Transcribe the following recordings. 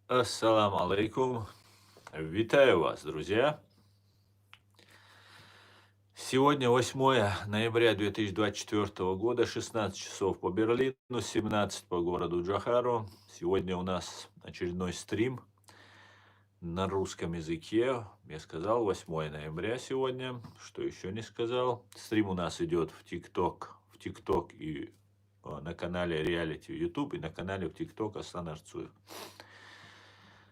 Ассаламу алейкум. Витаю вас, друзья. Сегодня 8 ноября 2024 года, 16 часов по Берлину, 17 по городу Джохару. Сегодня у нас очередной стрим на русском языке. Я сказал 8 ноября сегодня. Что еще не сказал? Стрим у нас идет в ТикТок и на канале Реалити YouTube и на канале в ТикТок Асан Арцуев.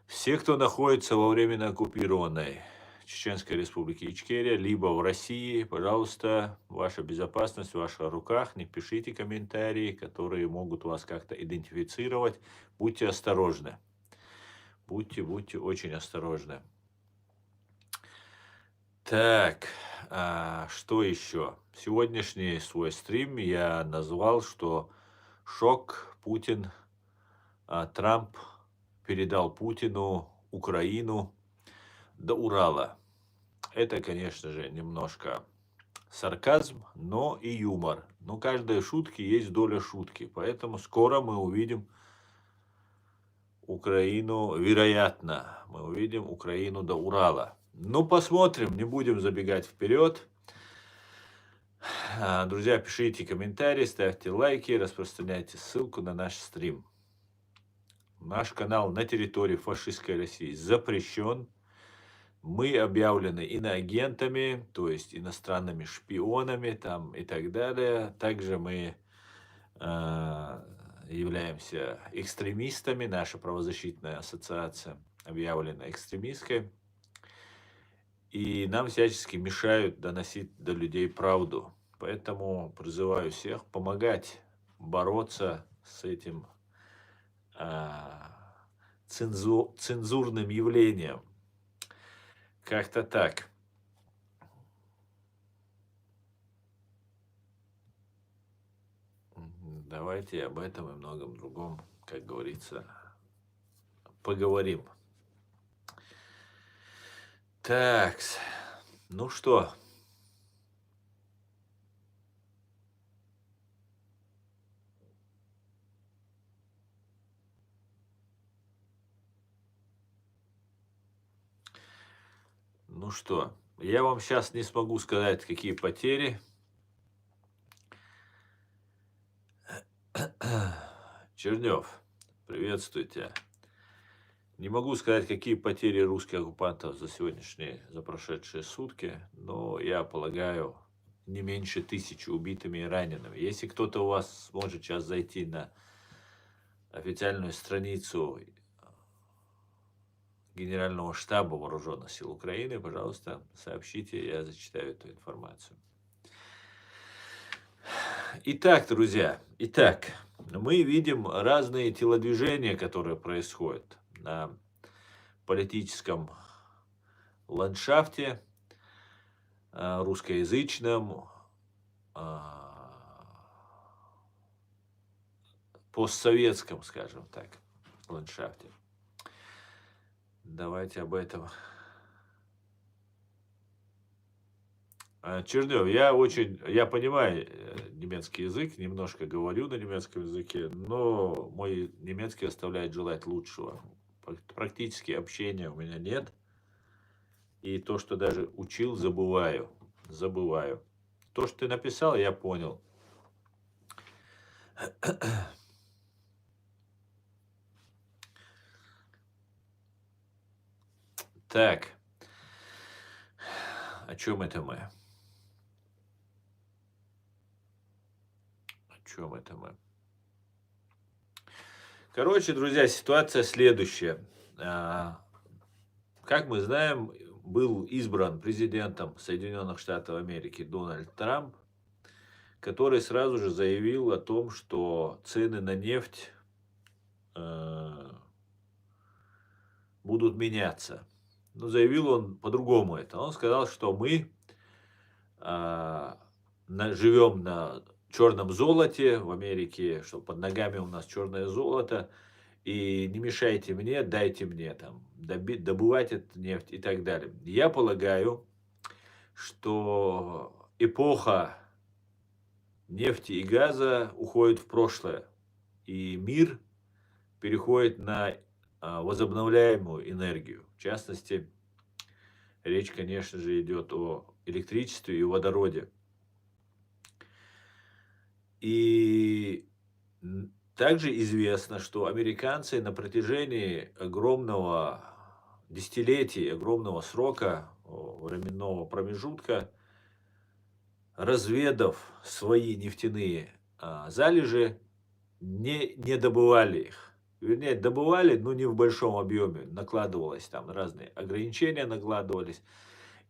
Все, кто находится во временно оккупированной Чеченской Республике Ичкерия, либо в России, пожалуйста, ваша безопасность в ваших руках. Не пишите комментарии, которые могут вас как-то идентифицировать. Будьте осторожны. Будьте очень осторожны. Так, что еще? Сегодняшний свой стрим я назвал, что шок Путин, Трамп передал Путину Украину до Урала. Это, конечно же, немножко сарказм, но и юмор. Но каждой шутки есть доля шутки. Поэтому скоро мы увидим Украину, вероятно, мы увидим Украину до Урала. Ну, посмотрим, не будем забегать вперед. Друзья, пишите комментарии, ставьте лайки, распространяйте ссылку на наш стрим. Наш канал на территории фашистской России запрещен. Мы объявлены иноагентами, то есть иностранными шпионами там, и так далее. Также мы являемся экстремистами. Наша правозащитная ассоциация объявлена экстремистской. И нам всячески мешают доносить до людей правду. Поэтому призываю всех помогать бороться с этим цензурным явлением. Как-то так. Давайте об этом и многом другом, как говорится, поговорим. Так, ну что? Ну что, я вам сейчас не смогу сказать, какие потери. Чернев, приветствую тебя. Не могу сказать, какие потери русских оккупантов за прошедшие сутки, но я полагаю, не меньше 1000 убитыми и ранеными. Если кто-то у вас сможет сейчас зайти на официальную страницу Генерального штаба Вооруженных сил Украины, пожалуйста, сообщите, я зачитаю эту информацию. Итак, друзья, мы видим разные телодвижения, которые происходят на политическом ландшафте, русскоязычном, постсоветском, скажем так, ландшафте. Давайте об этом. Чернев, я понимаю немецкий язык, немножко говорю на немецком языке, но мой немецкий оставляет желать лучшего. Практически общения у меня нет. И то, что даже учил, забываю. То, что ты написал, я понял. Так. О чем это мы? Короче, друзья, ситуация следующая. Как мы знаем, был избран президентом Соединенных Штатов Америки Дональд Трамп, который сразу же заявил о том, что цены на нефть будут меняться. Но заявил он по-другому это. Он сказал, что мы живем на черном золоте в Америке, что под ногами у нас черное золото, и не мешайте мне, дайте мне там добывать эту нефть и так далее. Я полагаю, что эпоха нефти и газа уходит в прошлое, и мир переходит на возобновляемую энергию. В частности, речь, конечно же, идет о электричестве и водороде. И также известно, что американцы на протяжении огромного десятилетий, огромного срока, временного промежутка, разведав свои нефтяные залежи, не добывали их. Вернее, добывали, но не в большом объеме. Накладывалось там разные ограничения, накладывались.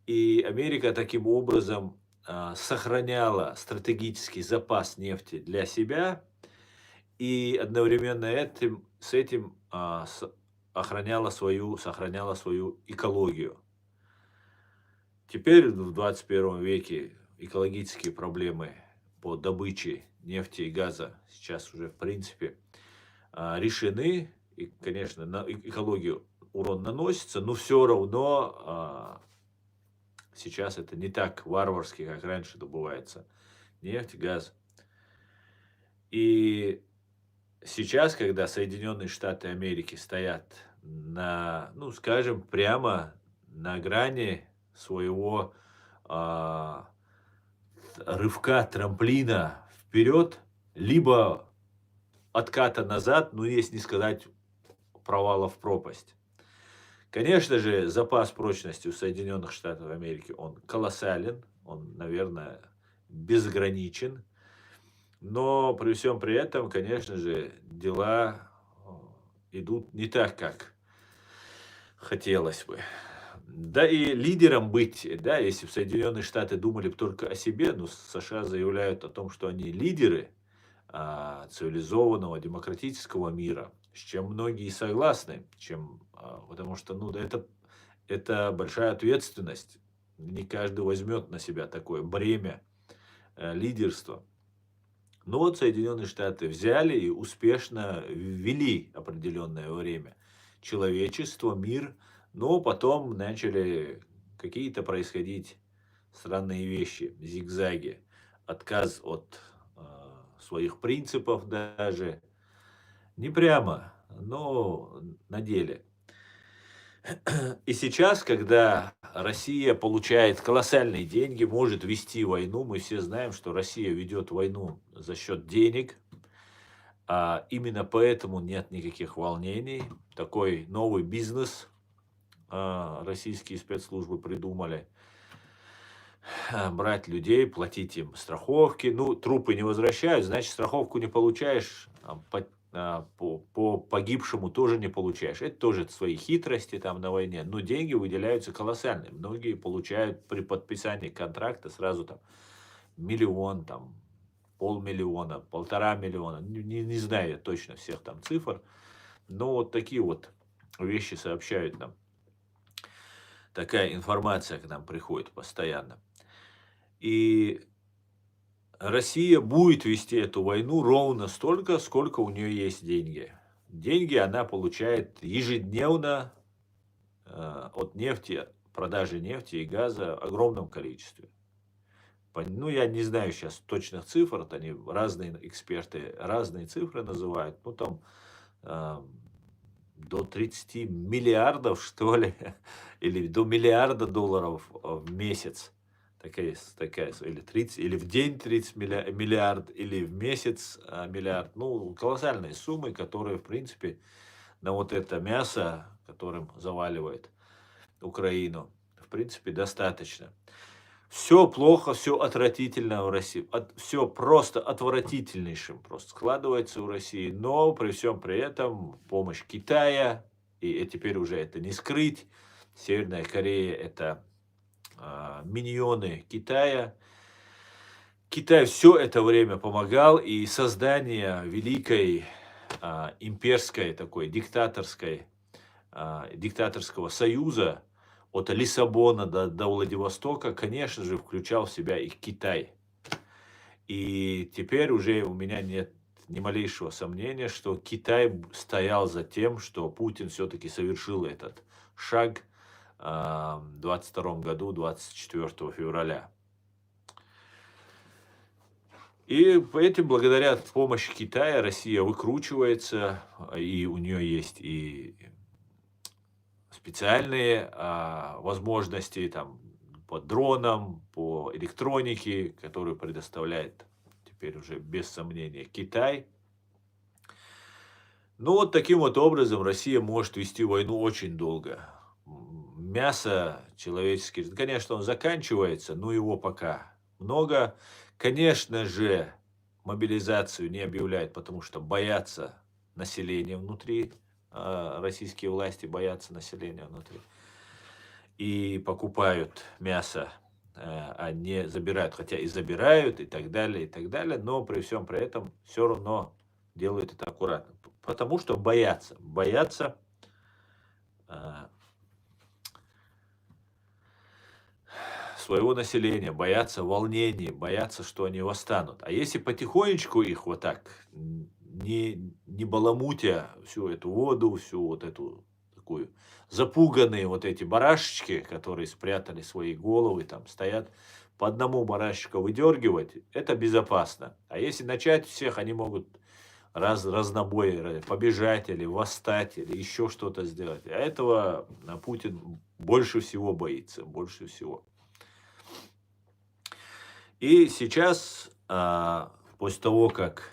И Америка таким образом сохраняла стратегический запас нефти для себя и одновременно с этим сохраняла свою экологию. Теперь в 21 веке экологические проблемы по добыче нефти и газа сейчас уже в принципе решены. И, конечно, на экологию урон наносится, но все равно сейчас это не так варварски, как раньше добывается нефть, газ. И сейчас, когда Соединенные Штаты Америки стоят ну, скажем, прямо на грани своего рывка, трамплина вперед, либо отката назад, ну, если не сказать провала в пропасть. Конечно же, запас прочности у Соединенных Штатов Америки, он колоссален, он, наверное, безграничен. Но при всем при этом, конечно же, дела идут не так, как хотелось бы. Да и лидером быть, да, если бы Соединенные Штаты думали бы только о себе, ну, США заявляют о том, что они лидеры цивилизованного демократического мира, с чем многие согласны, потому что ну, это большая ответственность. Не каждый возьмет на себя такое бремя лидерства. Но вот Соединенные Штаты взяли и успешно ввели определенное время человечество, мир, но потом начали какие-то происходить странные вещи, зигзаги, отказ от своих принципов даже, не прямо, но на деле. И сейчас, когда Россия получает колоссальные деньги, может вести войну, мы все знаем, что Россия ведет войну за счет денег, именно поэтому нет никаких волнений. Такой новый бизнес российские спецслужбы придумали. Брать людей, платить им страховки. Ну, трупы не возвращают, значит, страховку не получаешь, по погибшему тоже не получаешь. Это тоже свои хитрости там на войне, но деньги выделяются колоссальные. Многие получают при подписании контракта сразу там миллион, там 500 000, 1,5 миллиона. Не знаю я точно всех там цифр, но вот такие вот вещи сообщают нам. Такая информация к нам приходит постоянно. И Россия будет вести эту войну ровно столько, сколько у нее есть деньги. Деньги она получает ежедневно от нефти, продажи нефти и газа в огромном количестве. Ну, я не знаю сейчас точных цифр, они разные эксперты разные цифры называют, ну, там до 30 миллиардов, что ли, или до миллиарда долларов в месяц. Такая, или 30, или в день 30 миллиард, или в месяц миллиард. Ну, колоссальные суммы, которые, в принципе, на вот это мясо, которым заваливает Украину, в принципе, достаточно. Все плохо, все отвратительно в России. Все просто отвратительнейшим просто складывается у России. Но при всем при этом помощь Китая, и теперь уже это не скрыть. Северная Корея — это миньоны Китая. Китай все это время помогал, и создание великой имперской такой диктаторского союза от Лиссабона до Владивостока, конечно же, включал в себя и Китай. И теперь уже у меня нет ни малейшего сомнения, что Китай стоял за тем, что Путин все-таки совершил этот шаг в 2022 году, 24 февраля. И этим, благодаря помощи Китая, Россия выкручивается, и у нее есть и специальные возможности там, по дронам, по электронике, которую предоставляет теперь уже без сомнения Китай. Ну, вот таким вот образом Россия может вести войну очень долго. Мясо человеческое, конечно, он заканчивается, но его пока много. Конечно же, мобилизацию не объявляют, потому что боятся населения внутри. Российские власти боятся населения внутри. И покупают мясо, а не забирают. Хотя и забирают, и так далее, но при всем при этом все равно делают это аккуратно. Потому что боятся. Боятся своего населения, боятся волнений, боятся, что они восстанут. А если потихонечку их вот так, не баламутя всю эту воду, всю вот эту такую запуганные вот эти барашечки, которые спрятали свои головы, там стоят, по одному барашечку выдергивать, это безопасно. А если начать всех, они могут разнобой побежать или восстать, или еще что-то сделать. А этого Путин больше всего боится, больше всего. И сейчас, после того, как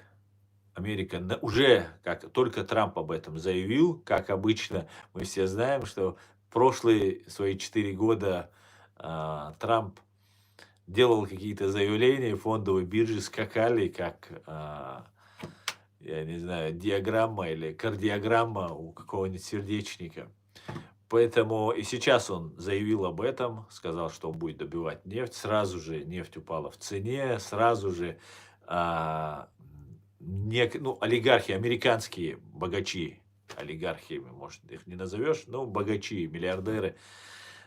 Америка уже, как только Трамп об этом заявил, как обычно, мы все знаем, что прошлые свои 4 года Трамп делал какие-то заявления, фондовые биржи скакали, как, я не знаю, диаграмма или кардиограмма у какого-нибудь сердечника. Поэтому и сейчас он заявил об этом, сказал, что он будет добивать нефть. Сразу же нефть упала в цене, сразу же олигархи, американские богачи, олигархиями, может, их не назовешь, но богачи, миллиардеры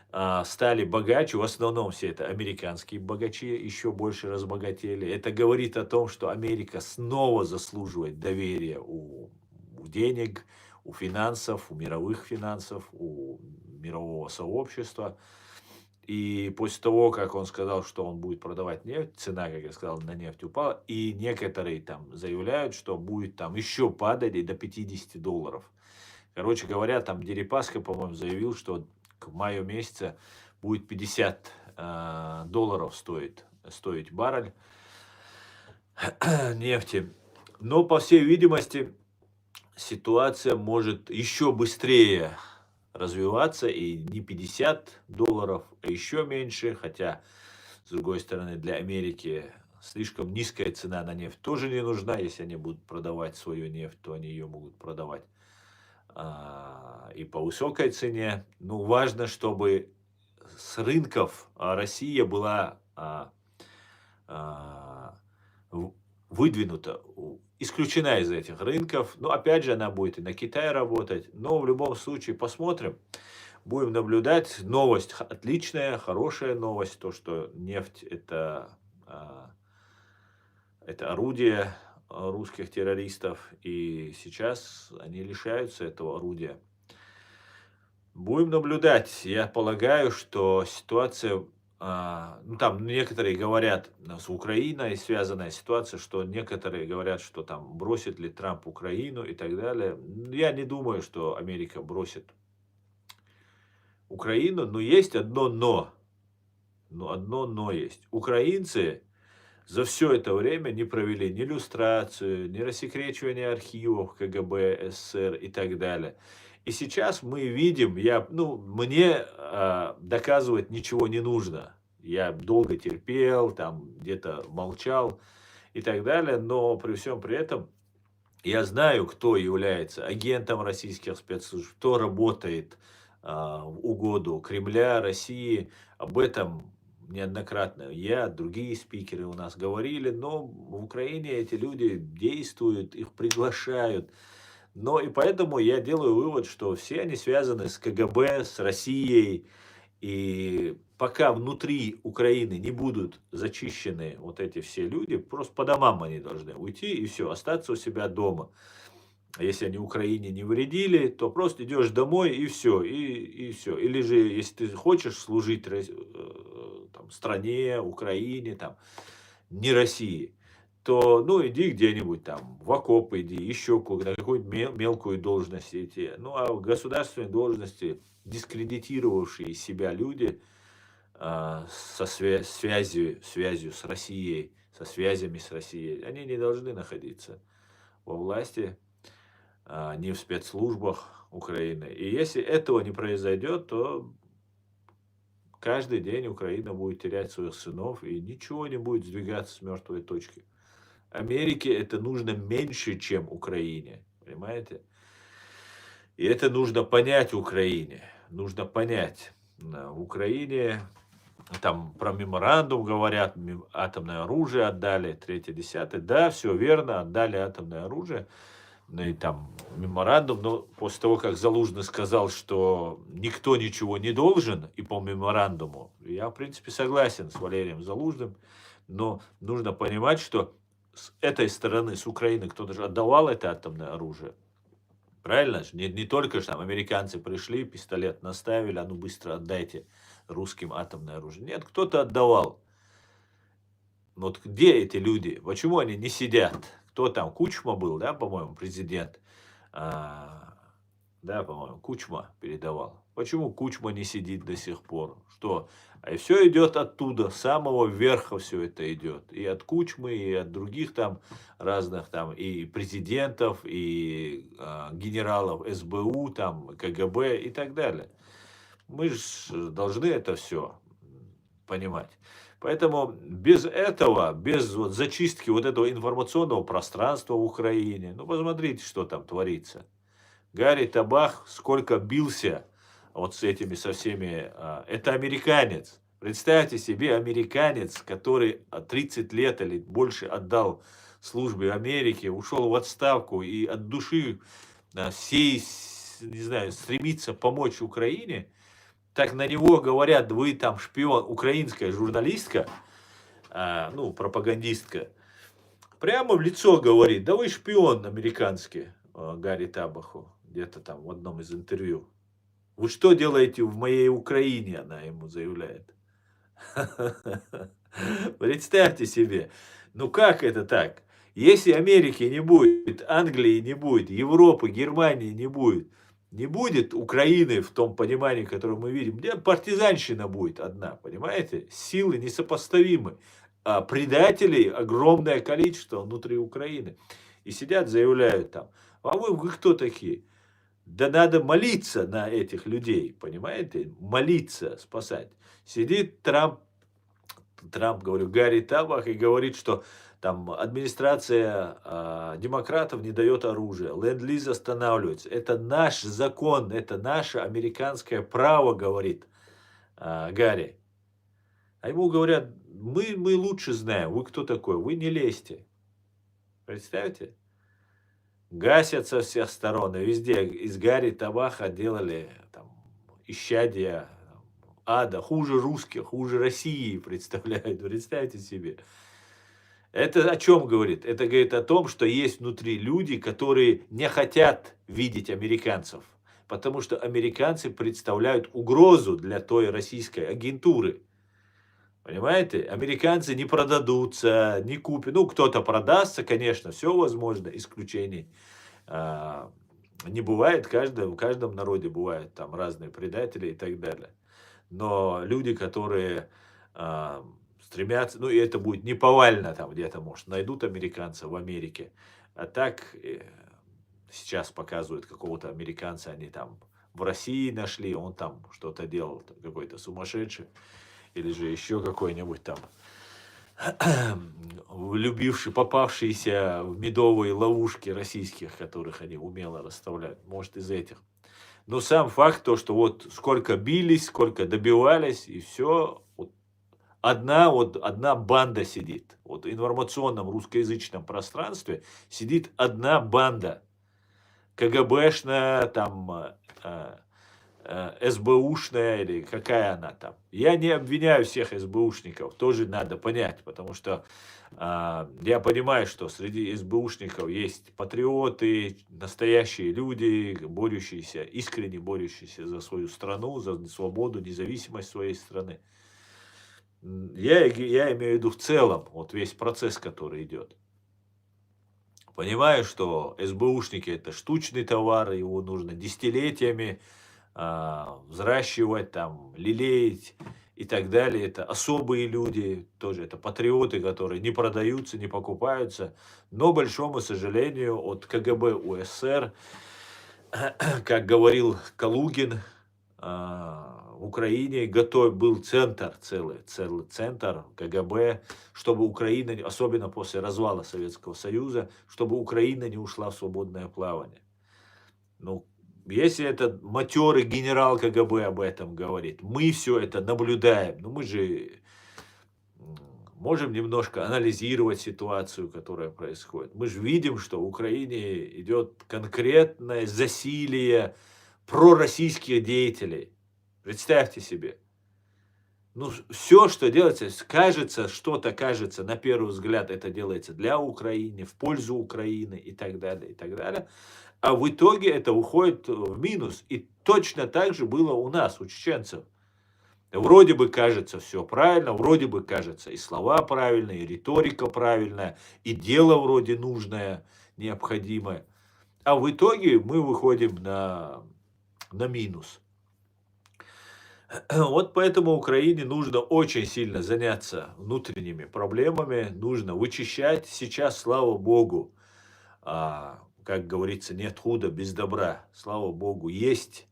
стали богаче. В основном все это американские богачи, еще больше разбогатели. Это говорит о том, что Америка снова заслуживает доверия у денег, у финансов, у мировых финансов, у мирового сообщества. И после того, как он сказал, что он будет продавать нефть, цена, как я сказал, на нефть упала, и некоторые там заявляют, что будет там еще падать и до $50. Короче говоря, там Дерипаска, по-моему, заявил, что к маю месяца будет $50 стоить баррель нефти. Но, по всей видимости, ситуация может еще быстрее развиваться, и не $50, а еще меньше, хотя, с другой стороны, для Америки слишком низкая цена на нефть тоже не нужна. Если они будут продавать свою нефть, то они ее могут продавать и по высокой цене. Ну, важно, чтобы с рынков Россия была выдвинута, исключена из этих рынков. Но опять же, она будет и на Китай работать. Но в любом случае посмотрим. Будем наблюдать. Новость отличная, хорошая новость. То, что нефть это орудие русских террористов. И сейчас они лишаются этого орудия. Будем наблюдать. Я полагаю, что ситуация... там некоторые говорят, с Украиной связанная ситуация, что некоторые говорят, что там бросит ли Трамп Украину и так далее. Я не думаю, что Америка бросит Украину, но есть одно но. Но одно но есть. Украинцы за все это время не провели ни люстрацию, ни рассекречивание архивов КГБ, СССР и так далее. И сейчас мы видим, мне доказывать ничего не нужно. Я долго терпел, там где-то молчал и так далее, но при всем при этом я знаю, кто является агентом российских спецслужб, кто работает в угоду Кремля, России. Об этом неоднократно другие спикеры у нас говорили, но в Украине эти люди действуют, их приглашают. Но и поэтому я делаю вывод, что все они связаны с КГБ, с Россией. И пока внутри Украины не будут зачищены вот эти все люди, просто по домам они должны уйти и все, остаться у себя дома. Если они Украине не вредили, то просто идешь домой и все, и все. Или же, если ты хочешь служить стране, Украине, не России, то, ну, иди где-нибудь там, в окоп иди, еще куда, какую-нибудь мелкую должность идти. Ну, а в государственной должности дискредитировавшие себя люди со связью с Россией, со связями с Россией, они не должны находиться во власти, ни в спецслужбах Украины. И если этого не произойдет, то каждый день Украина будет терять своих сынов, и ничего не будет сдвигаться с мертвой точки. Америке это нужно меньше, чем Украине, понимаете? И это нужно понять Украине. Нужно понять. В Украине там про меморандум говорят, атомное оружие отдали, 3-10. Да, все верно, отдали атомное оружие. Ну и там меморандум, но после того, как Залужный сказал, что никто ничего не должен, и по меморандуму, я, в принципе, согласен с Валерием Залужным, но нужно понимать, что с этой стороны, с Украины, кто-то же отдавал это атомное оружие. Правильно же? Не только же там американцы пришли, пистолет наставили, а ну быстро отдайте русским атомное оружие. Нет, кто-то отдавал. Вот где эти люди? Почему они не сидят? Кто там? Кучма был, да, по-моему, президент? А, да, по-моему, Кучма передавал. Почему Кучма не сидит до сих пор? Что? А и все идет оттуда, с самого верха все это идет. И от Кучмы, и от других там разных там, и президентов, и генералов СБУ, там, КГБ и так далее. Мы же должны это все понимать. Поэтому без этого, без вот зачистки вот этого информационного пространства в Украине, ну, посмотрите, что там творится. Гарри Табах сколько бился вот с этими, со всеми. Это американец. Представьте себе, американец, который 30 лет или больше отдал службе Америки, ушел в отставку и от души всей, не знаю, стремится помочь Украине. Так на него говорят, вы там шпион, украинская журналистка, ну, пропагандистка, прямо в лицо говорит, да вы шпион американский, Гарри Табаху, где-то там в одном из интервью. Вы что делаете в моей Украине, она ему заявляет. Представьте себе, ну как это так? Если Америки не будет, Англии не будет, Европы, Германии не будет Украины в том понимании, которое мы видим, где партизанщина будет одна, понимаете? Силы несопоставимы, а предателей огромное количество внутри Украины. И сидят, заявляют там, а вы кто такие? Да надо молиться на этих людей, понимаете? Молиться, спасать. Сидит Трамп, говорю, Гарри Табах, и говорит, что там администрация демократов не дает оружие, ленд-лиз останавливается. Это наш закон, это наше американское право, говорит Гарри. А ему говорят, мы лучше знаем, вы кто такой, вы не лезьте. Представьте? Гасят со всех сторон, и везде из Гарри Табаха делали там исчадия ада, хуже русских, хуже России, представляете себе. Это о чем говорит? Это говорит о том, что есть внутри люди, которые не хотят видеть американцев, потому что американцы представляют угрозу для той российской агентуры. Понимаете? Американцы не продадутся, не купят. Ну, кто-то продастся, конечно, все возможно, исключений не бывает. В каждом народе бывают там разные предатели и так далее. Но люди, которые стремятся, ну и это будет не повально там где-то, может, найдут американца в Америке. А так сейчас показывают какого-то американца, они там в России нашли, он там что-то делал, какой-то сумасшедший. Или же еще какой-нибудь там любивший, попавшийся в медовые ловушки российских, которых они умело расставляют. Может, из этих. Но сам факт то, что вот сколько бились, сколько добивались, и все, вот одна банда сидит. Вот в информационном русскоязычном пространстве сидит одна банда. КГБшная, там, СБУшная или какая она там. Я не обвиняю всех СБУшников, тоже надо понять, потому что я понимаю, что среди СБУшников есть патриоты, настоящие люди, борющиеся, искренне борющиеся за свою страну, за свободу, независимость своей страны. Я имею в виду в целом, вот весь процесс, который идет. Понимаю, что СБУшники это штучный товар, его нужно десятилетиями взращивать, там, лелеять и так далее. Это особые люди, тоже это патриоты, которые не продаются, не покупаются. Но, к большому сожалению, от КГБ УССР, как говорил Калугин, в Украине был целый центр КГБ, чтобы Украина, особенно после развала Советского Союза, чтобы Украина не ушла в свободное плавание. Ну, если этот матерый генерал КГБ об этом говорит, мы все это наблюдаем, но мы же можем немножко анализировать ситуацию, которая происходит. Мы же видим, что в Украине идет конкретное засилие пророссийских деятелей. Представьте себе. Ну, все, что делается, кажется, что-то кажется, на первый взгляд, это делается для Украины, в пользу Украины и так далее, и так далее. А в итоге это уходит в минус. И точно так же было у нас, у чеченцев. Вроде бы кажется все правильно, вроде бы кажется и слова правильные, и риторика правильная, и дело вроде нужное, необходимое. А в итоге мы выходим на минус. Вот поэтому Украине нужно очень сильно заняться внутренними проблемами, нужно вычищать. Сейчас, слава богу, как говорится, нет худа без добра. Слава богу, есть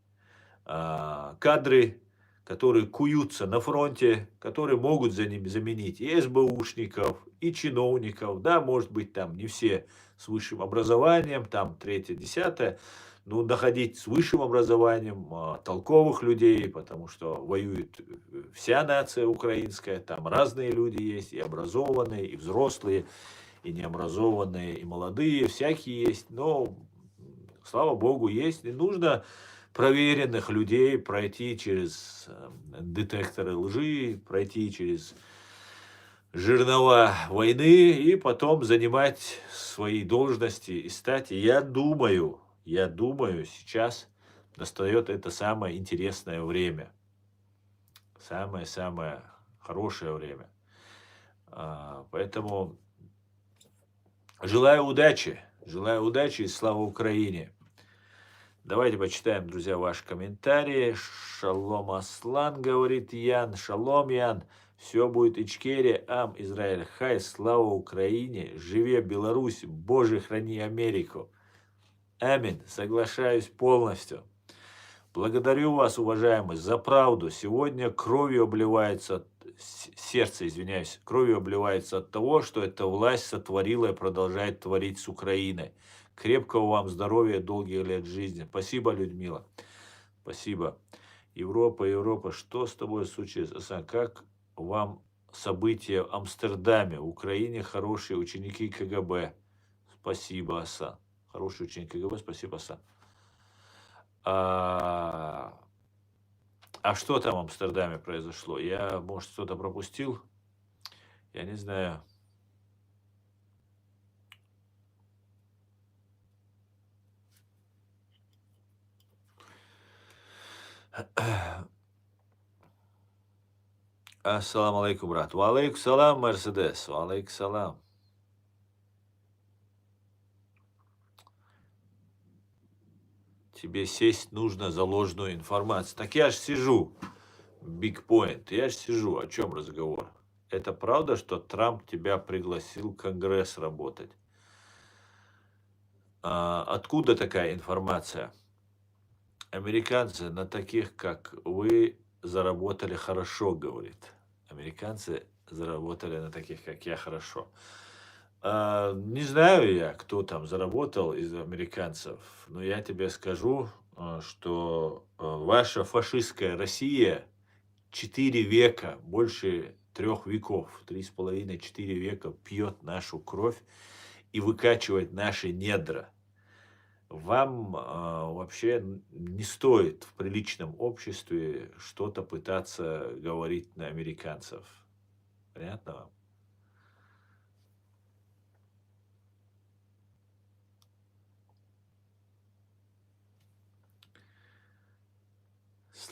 кадры, которые куются на фронте, которые могут заменить и СБУшников, и чиновников. Да, может быть, там не все с высшим образованием, там третье, десятое. Ну, находить с высшим образованием толковых людей, потому что воюет вся нация украинская, там разные люди есть, и образованные, и взрослые, и необразованные, и молодые, всякие есть. Но, слава богу, есть. И нужно проверенных людей пройти через детекторы лжи, пройти через жернова войны и потом занимать свои должности и стать. И я думаю, сейчас настает это самое интересное время. Самое-самое хорошее время. Поэтому желаю удачи и слава Украине. Давайте почитаем, друзья, ваши комментарии. Шалом Аслан, говорит Ян. Шалом, Ян. Все будет Ичкерия, Ам, Израиль, Хай, слава Украине, живе Беларусь, Боже, храни Америку. Аминь, соглашаюсь полностью. Благодарю вас, уважаемые, за правду. Сегодня кровью обливается, сердце, извиняюсь, кровью обливается от того, что эта власть сотворила и продолжает творить с Украиной. Крепкого вам здоровья, долгих лет жизни. Спасибо, Людмила. Спасибо. Европа, что с тобой случилось? Асан, как вам события в Амстердаме? В Украине хорошие ученики КГБ. Спасибо, Асан. Хороший ученик КГБ, спасибо, Асан. А что там в Амстердаме произошло? Я, может, что-то пропустил? Я не знаю. Ассаламу алейкум, брат. Валейкум салам, Мерседес. Валейкум салам. Тебе сесть нужно за ложную информацию. Так я ж сижу. Big point. Я ж сижу. О чем разговор? Это правда, что Трамп тебя пригласил в Конгресс работать? Откуда такая информация? Американцы на таких, как вы, заработали хорошо, говорит. Американцы заработали на таких, как я, хорошо. Не знаю я, кто там заработал из американцев, но я тебе скажу, что ваша фашистская Россия 4 века, больше 3 веков, 3,5-4 века пьет нашу кровь и выкачивает наши недра. Вам вообще не стоит в приличном обществе что-то пытаться говорить на американцев. Понятно вам?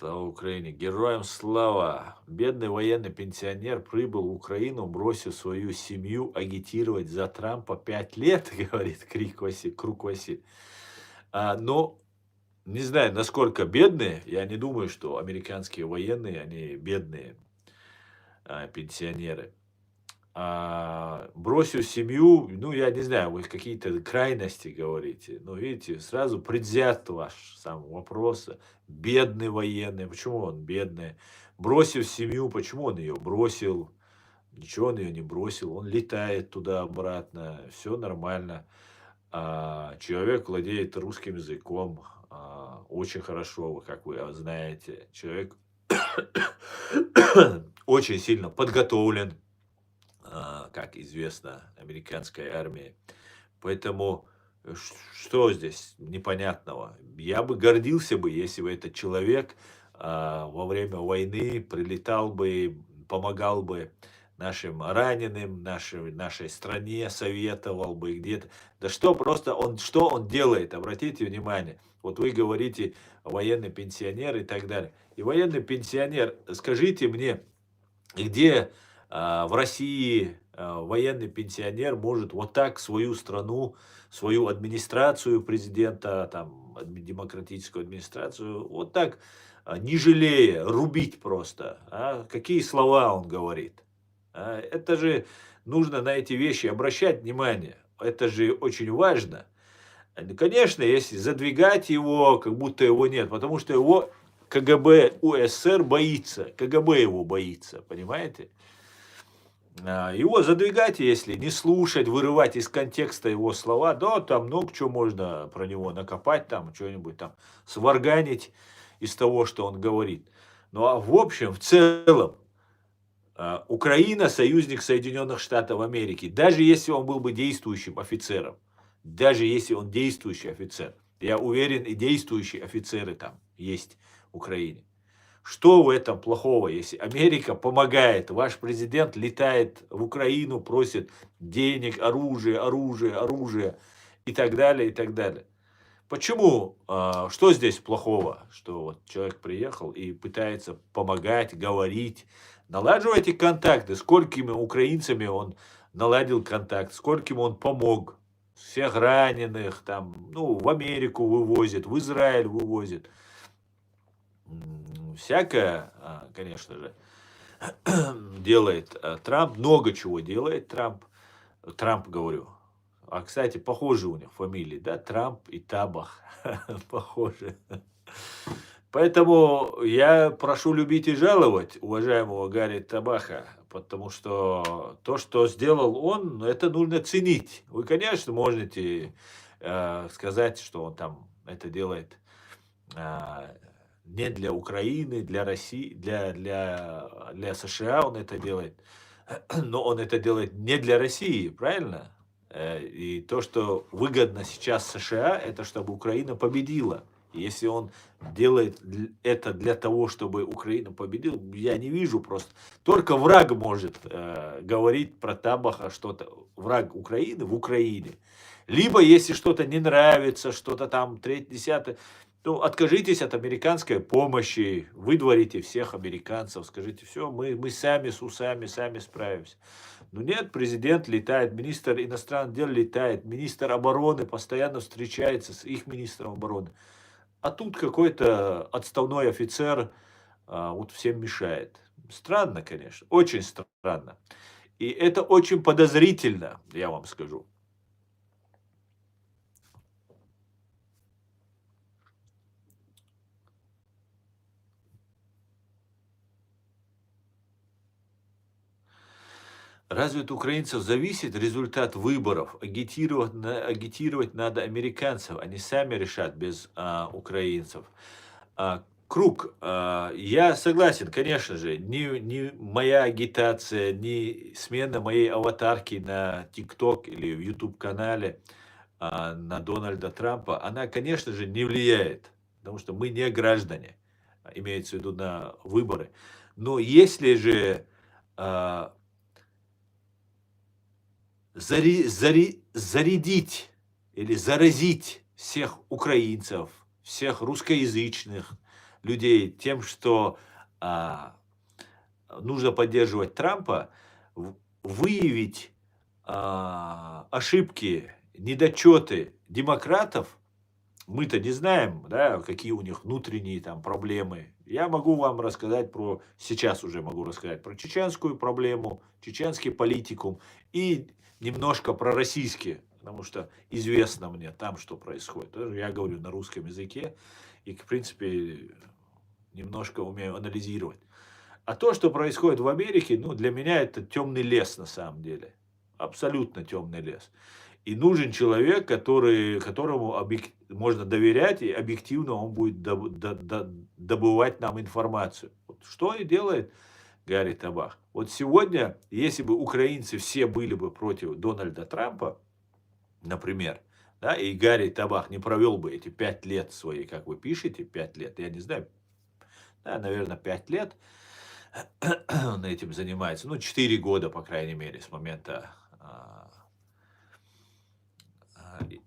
Слава Украине! Героям слава! Бедный военный пенсионер прибыл в Украину, бросив свою семью агитировать за Трампа 5 лет, говорит Круг Василь. Но не знаю, насколько бедные. Я не думаю, что американские военные, они бедные пенсионеры. Бросил семью, ну, я не знаю, вы какие-то крайности говорите. Но видите, сразу предвзят ваш сам вопрос. Бедный военный, почему он бедный? Бросив семью, почему он ее бросил? Ничего он ее не бросил, он летает туда-обратно, все нормально. Человек владеет русским языком очень хорошо, как вы знаете. Человек очень сильно подготовлен, как известно, американской армией. Поэтому что здесь непонятного? Я бы гордился бы, если бы этот человек во время войны прилетал бы, помогал бы нашим раненым, нашей стране, советовал бы где-то. Да что просто что он делает? Обратите внимание. Вот вы говорите военный пенсионер и так далее. И военный пенсионер, скажите мне, где в России военный пенсионер может вот так свою страну, свою администрацию президента, там, демократическую администрацию, вот так, не жалея, рубить просто. Какие слова он говорит? Это же нужно на эти вещи обращать внимание. Это же очень важно. Конечно, если задвигать его, как будто его нет, потому что его КГБ УССР боится, КГБ его боится, понимаете? Его задвигать, если не слушать, вырывать из контекста его слова, да, там много чего можно про него накопать, там что-нибудь там сварганить из того, что он говорит. Ну а в общем, в целом, Украина союзник Соединенных Штатов Америки, даже если он был бы действующим офицером, даже если он действующий офицер, я уверен, и действующие офицеры там есть в Украине. Что в этом плохого, если Америка помогает, ваш президент летает в Украину, просит денег, оружие и так далее, и так далее. Почему, что здесь плохого, что вот человек приехал и пытается помогать, говорить, налаживайте контакты, сколькими украинцами он наладил контакт, скольким он помог, всех раненых, там, ну, в Америку вывозит, в Израиль вывозит. Всякое, конечно же, делает Трамп, много чего делает Трамп, говорю. Кстати, похожи у них фамилии, да, Трамп и Табах, похожи. Поэтому я прошу любить и жаловать уважаемого Гарри Табаха, потому что то, что сделал он, это нужно ценить. Вы, конечно, можете сказать, что он там это делает не для Украины, для России, для США он это делает, но он это делает не для России, правильно? И то, что выгодно сейчас США, это чтобы Украина победила. И если он делает это для того, чтобы Украина победила, я не вижу просто. Только враг может говорить про Табаха что-то. Враг Украины в Украине. Либо, если что-то не нравится, что-то там, третье, десятое, то откажитесь от американской помощи, выдворите всех американцев, скажите, все, мы сами с усами, сами справимся. Но нет, президент летает, министр иностранных дел летает, министр обороны постоянно встречается с их министром обороны. А тут какой-то отставной офицер вот всем мешает. Странно, конечно, очень странно. И это очень подозрительно, я вам скажу. Разве от украинцев зависит результат выборов? Агитировать надо американцев, они сами решат без украинцев. Круг, я согласен, конечно же, ни моя агитация, ни смена моей аватарки на ТикТок или в YouTube-канале на Дональда Трампа, она, конечно же, не влияет, потому что мы не граждане, имеется в виду на выборы. Но если же зарядить или заразить всех украинцев, всех русскоязычных, людей тем, что нужно поддерживать Трампа, выявить ошибки, недочеты демократов. Мы-то не знаем, да, какие у них внутренние там проблемы. Я могу вам рассказать сейчас уже могу рассказать про чеченскую проблему, чеченский политикум и немножко про российские, потому что известно мне там, что происходит. Я говорю на русском языке и, в принципе, немножко умею анализировать. А то, что происходит в Америке, ну, для меня это темный лес на самом деле. Абсолютно темный лес. И нужен человек, которому можно доверять, и объективно он будет добывать нам информацию. Вот что и делает Гарри Табах. Вот сегодня, если бы украинцы все были бы против Дональда Трампа, например, да, и Гарри Табах не провел бы эти 5 лет свои, как вы пишете, 5 лет, я не знаю, да, наверное, 5 лет он этим занимается, ну, 4 года, по крайней мере, с момента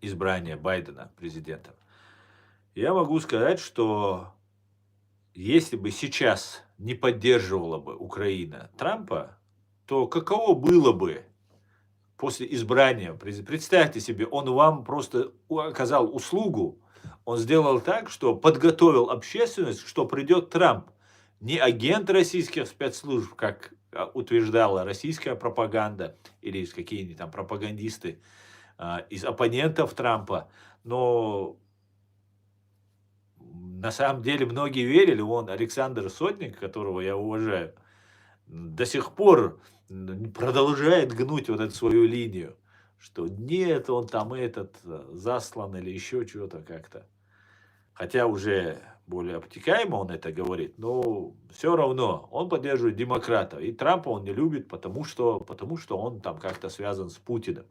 избрания Байдена президентом. Я могу сказать, что если бы сейчас не поддерживала бы Украина Трампа, то каково было бы после избрания? Представьте себе, он вам просто оказал услугу, он сделал так, что подготовил общественность, что придет Трамп. Не агент российских спецслужб, как утверждала российская пропаганда или какие-нибудь там пропагандисты из оппонентов Трампа, но на самом деле многие верили. Вон Александр Сотник, которого я уважаю, до сих пор продолжает гнуть вот эту свою линию, что нет, он там заслан или еще чего-то как-то. Хотя уже более обтекаемо он это говорит, но все равно он поддерживает демократов. И Трампа он не любит, потому что он там как-то связан с Путиным.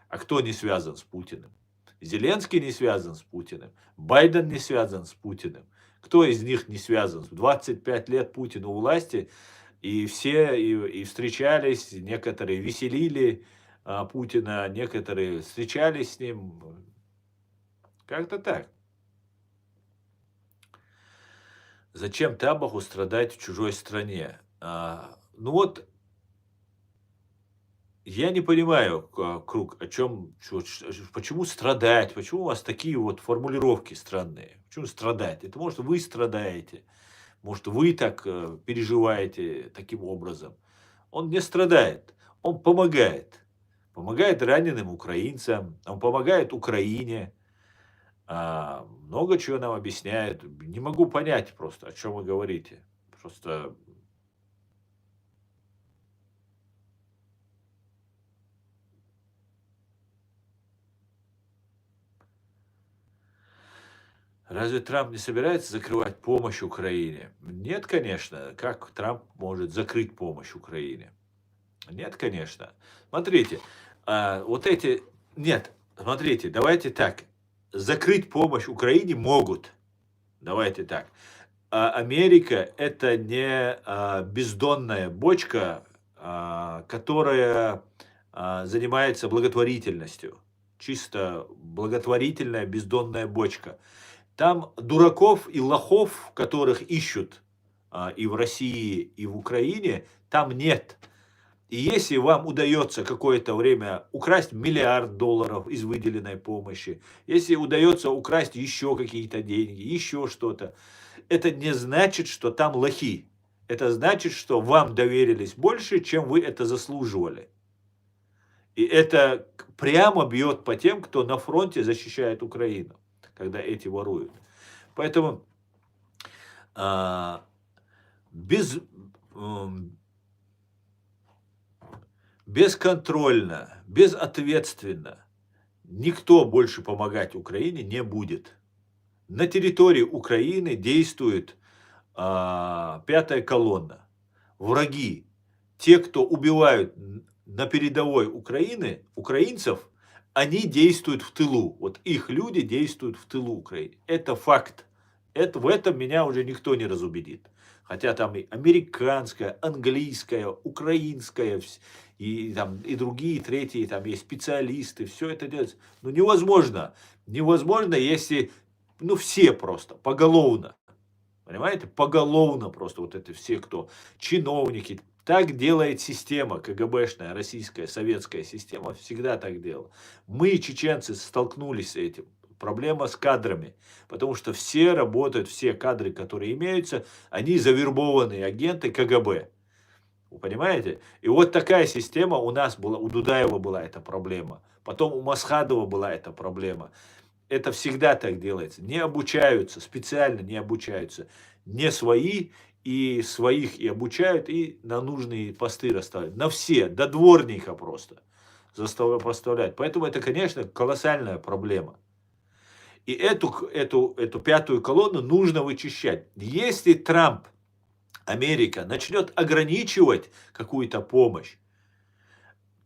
А кто не связан с Путиным? Зеленский не связан с Путиным, Байден не связан с Путиным. Кто из них не связан? 25 лет Путин у власти, и все и встречались, некоторые веселили Путина, некоторые встречались с ним. Как-то так. Зачем Табаху страдать в чужой стране? Ну вот, я не понимаю, Круг, почему страдать, почему у вас такие вот формулировки странные? Почему страдать? Это может вы страдаете, может вы так переживаете таким образом. Он не страдает, он помогает. Помогает раненым украинцам, он помогает Украине, много чего нам объясняет. Не могу понять просто, о чем вы говорите. Просто разве Трамп не собирается закрывать помощь Украине? Нет, конечно. Как Трамп может закрыть помощь Украине? Нет, конечно. Смотрите, вот эти... Нет, смотрите, давайте так. Закрыть помощь Украине могут. Давайте так. Америка – это не бездонная бочка, которая занимается благотворительностью. Чисто благотворительная бездонная бочка. Там дураков и лохов, которых ищут и в России, и в Украине, там нет. И если вам удается какое-то время украсть $1 миллиард из выделенной помощи, если удается украсть еще какие-то деньги, еще что-то, это не значит, что там лохи. Это значит, что вам доверились больше, чем вы это заслуживали. И это прямо бьет по тем, кто на фронте защищает Украину, когда эти воруют. Поэтому бесконтрольно, безответственно никто больше помогать Украине не будет. На территории Украины действует пятая колонна. Враги, те, кто убивают на передовой Украины, украинцев, они действуют в тылу. Вот их люди действуют в тылу Украины. Это факт. В этом меня уже никто не разубедит. Хотя там и американская, английская, украинская, и другие, третьи, там есть специалисты, все это делается. Но невозможно. Невозможно, если, все просто, поголовно. Понимаете? Поголовно просто вот это все, кто чиновники. Так делает система КГБшная, российская, советская система, всегда так делала. Мы, чеченцы, столкнулись с этим. Проблема с кадрами, потому что все работают, все кадры, которые имеются, они завербованные агенты КГБ. Вы понимаете? И вот такая система у нас была, у Дудаева была эта проблема. Потом у Масхадова была эта проблема. Это всегда так делается. Не обучаются, специально не обучаются. Не свои, и своих и обучают, и на нужные посты расставляют. На все, до дворника просто поставлять. Поэтому это, конечно, колоссальная проблема. И эту пятую колонну нужно вычищать. Если Трамп, Америка, начнет ограничивать какую-то помощь,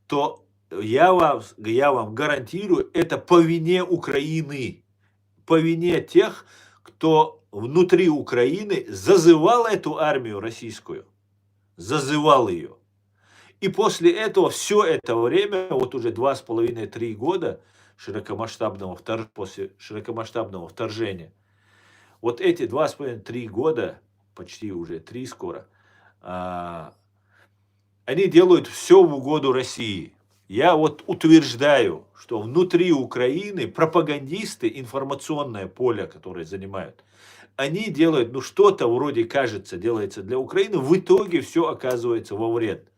то я вам гарантирую, это по вине Украины, по вине тех, кто внутри Украины зазывал эту армию российскую, зазывал ее. И после этого, все это время, вот уже 2,5-3 года после широкомасштабного вторжения, вот эти 2,5-3 года, почти уже 3 скоро, они делают все в угоду России. Я вот утверждаю, что внутри Украины пропагандисты, информационное поле, которое занимают, они делают, ну что-то вроде кажется делается для Украины, в итоге все оказывается во вред.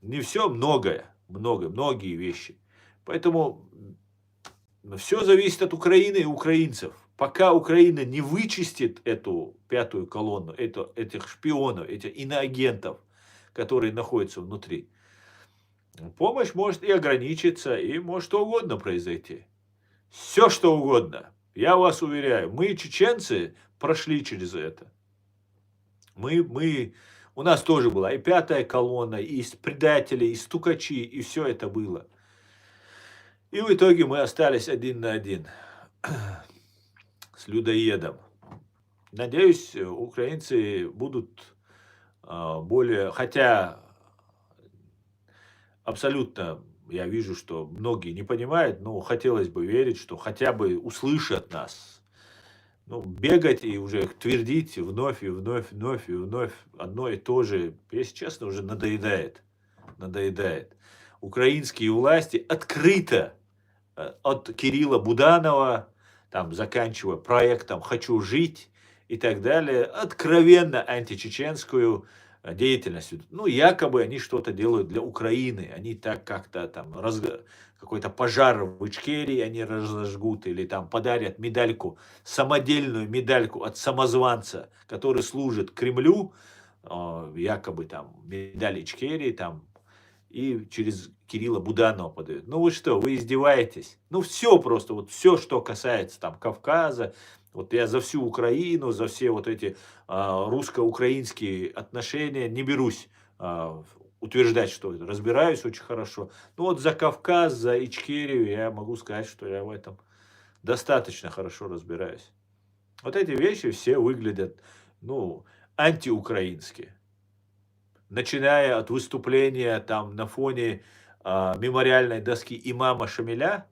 Не все, многие вещи. Поэтому все зависит от Украины и украинцев. Пока Украина не вычистит эту пятую колонну, этих шпионов, этих иноагентов, которые находятся внутри, помощь может и ограничиться, и может что угодно произойти. Все что угодно. Я вас уверяю, мы, чеченцы, прошли через это. У нас тоже была и пятая колонна, и предатели, и стукачи, и все это было. И в итоге мы остались один на один с людоедом. Надеюсь, украинцы будут более, хотя абсолютно я вижу, что многие не понимают, но хотелось бы верить, что хотя бы услышат нас. Ну, бегать и уже твердить вновь и вновь, вновь и вновь одно и то же, если честно, уже надоедает. Надоедает. Украинские власти открыто от Кирилла Буданова, там, заканчивая проектом «Хочу жить» и так далее, откровенно античеченскую деятельность. Ну, якобы они что-то делают для Украины, они так как-то там какой-то пожар в Ичкерии они разожгут или там подарят медальку, самодельную медальку от самозванца, который служит Кремлю, якобы там медаль Ичкерии, там, и через Кирилла Буданова подают. Ну вы что, вы издеваетесь? Ну все просто, вот все, что касается там Кавказа, вот я за всю Украину, за все вот эти русско-украинские отношения не берусь утверждать, что разбираюсь очень хорошо. Ну вот за Кавказ, за Ичкерию я могу сказать, что я в этом достаточно хорошо разбираюсь. Вот эти вещи все выглядят, ну, антиукраинские. Начиная от выступления там на фоне мемориальной доски имама Шамиля.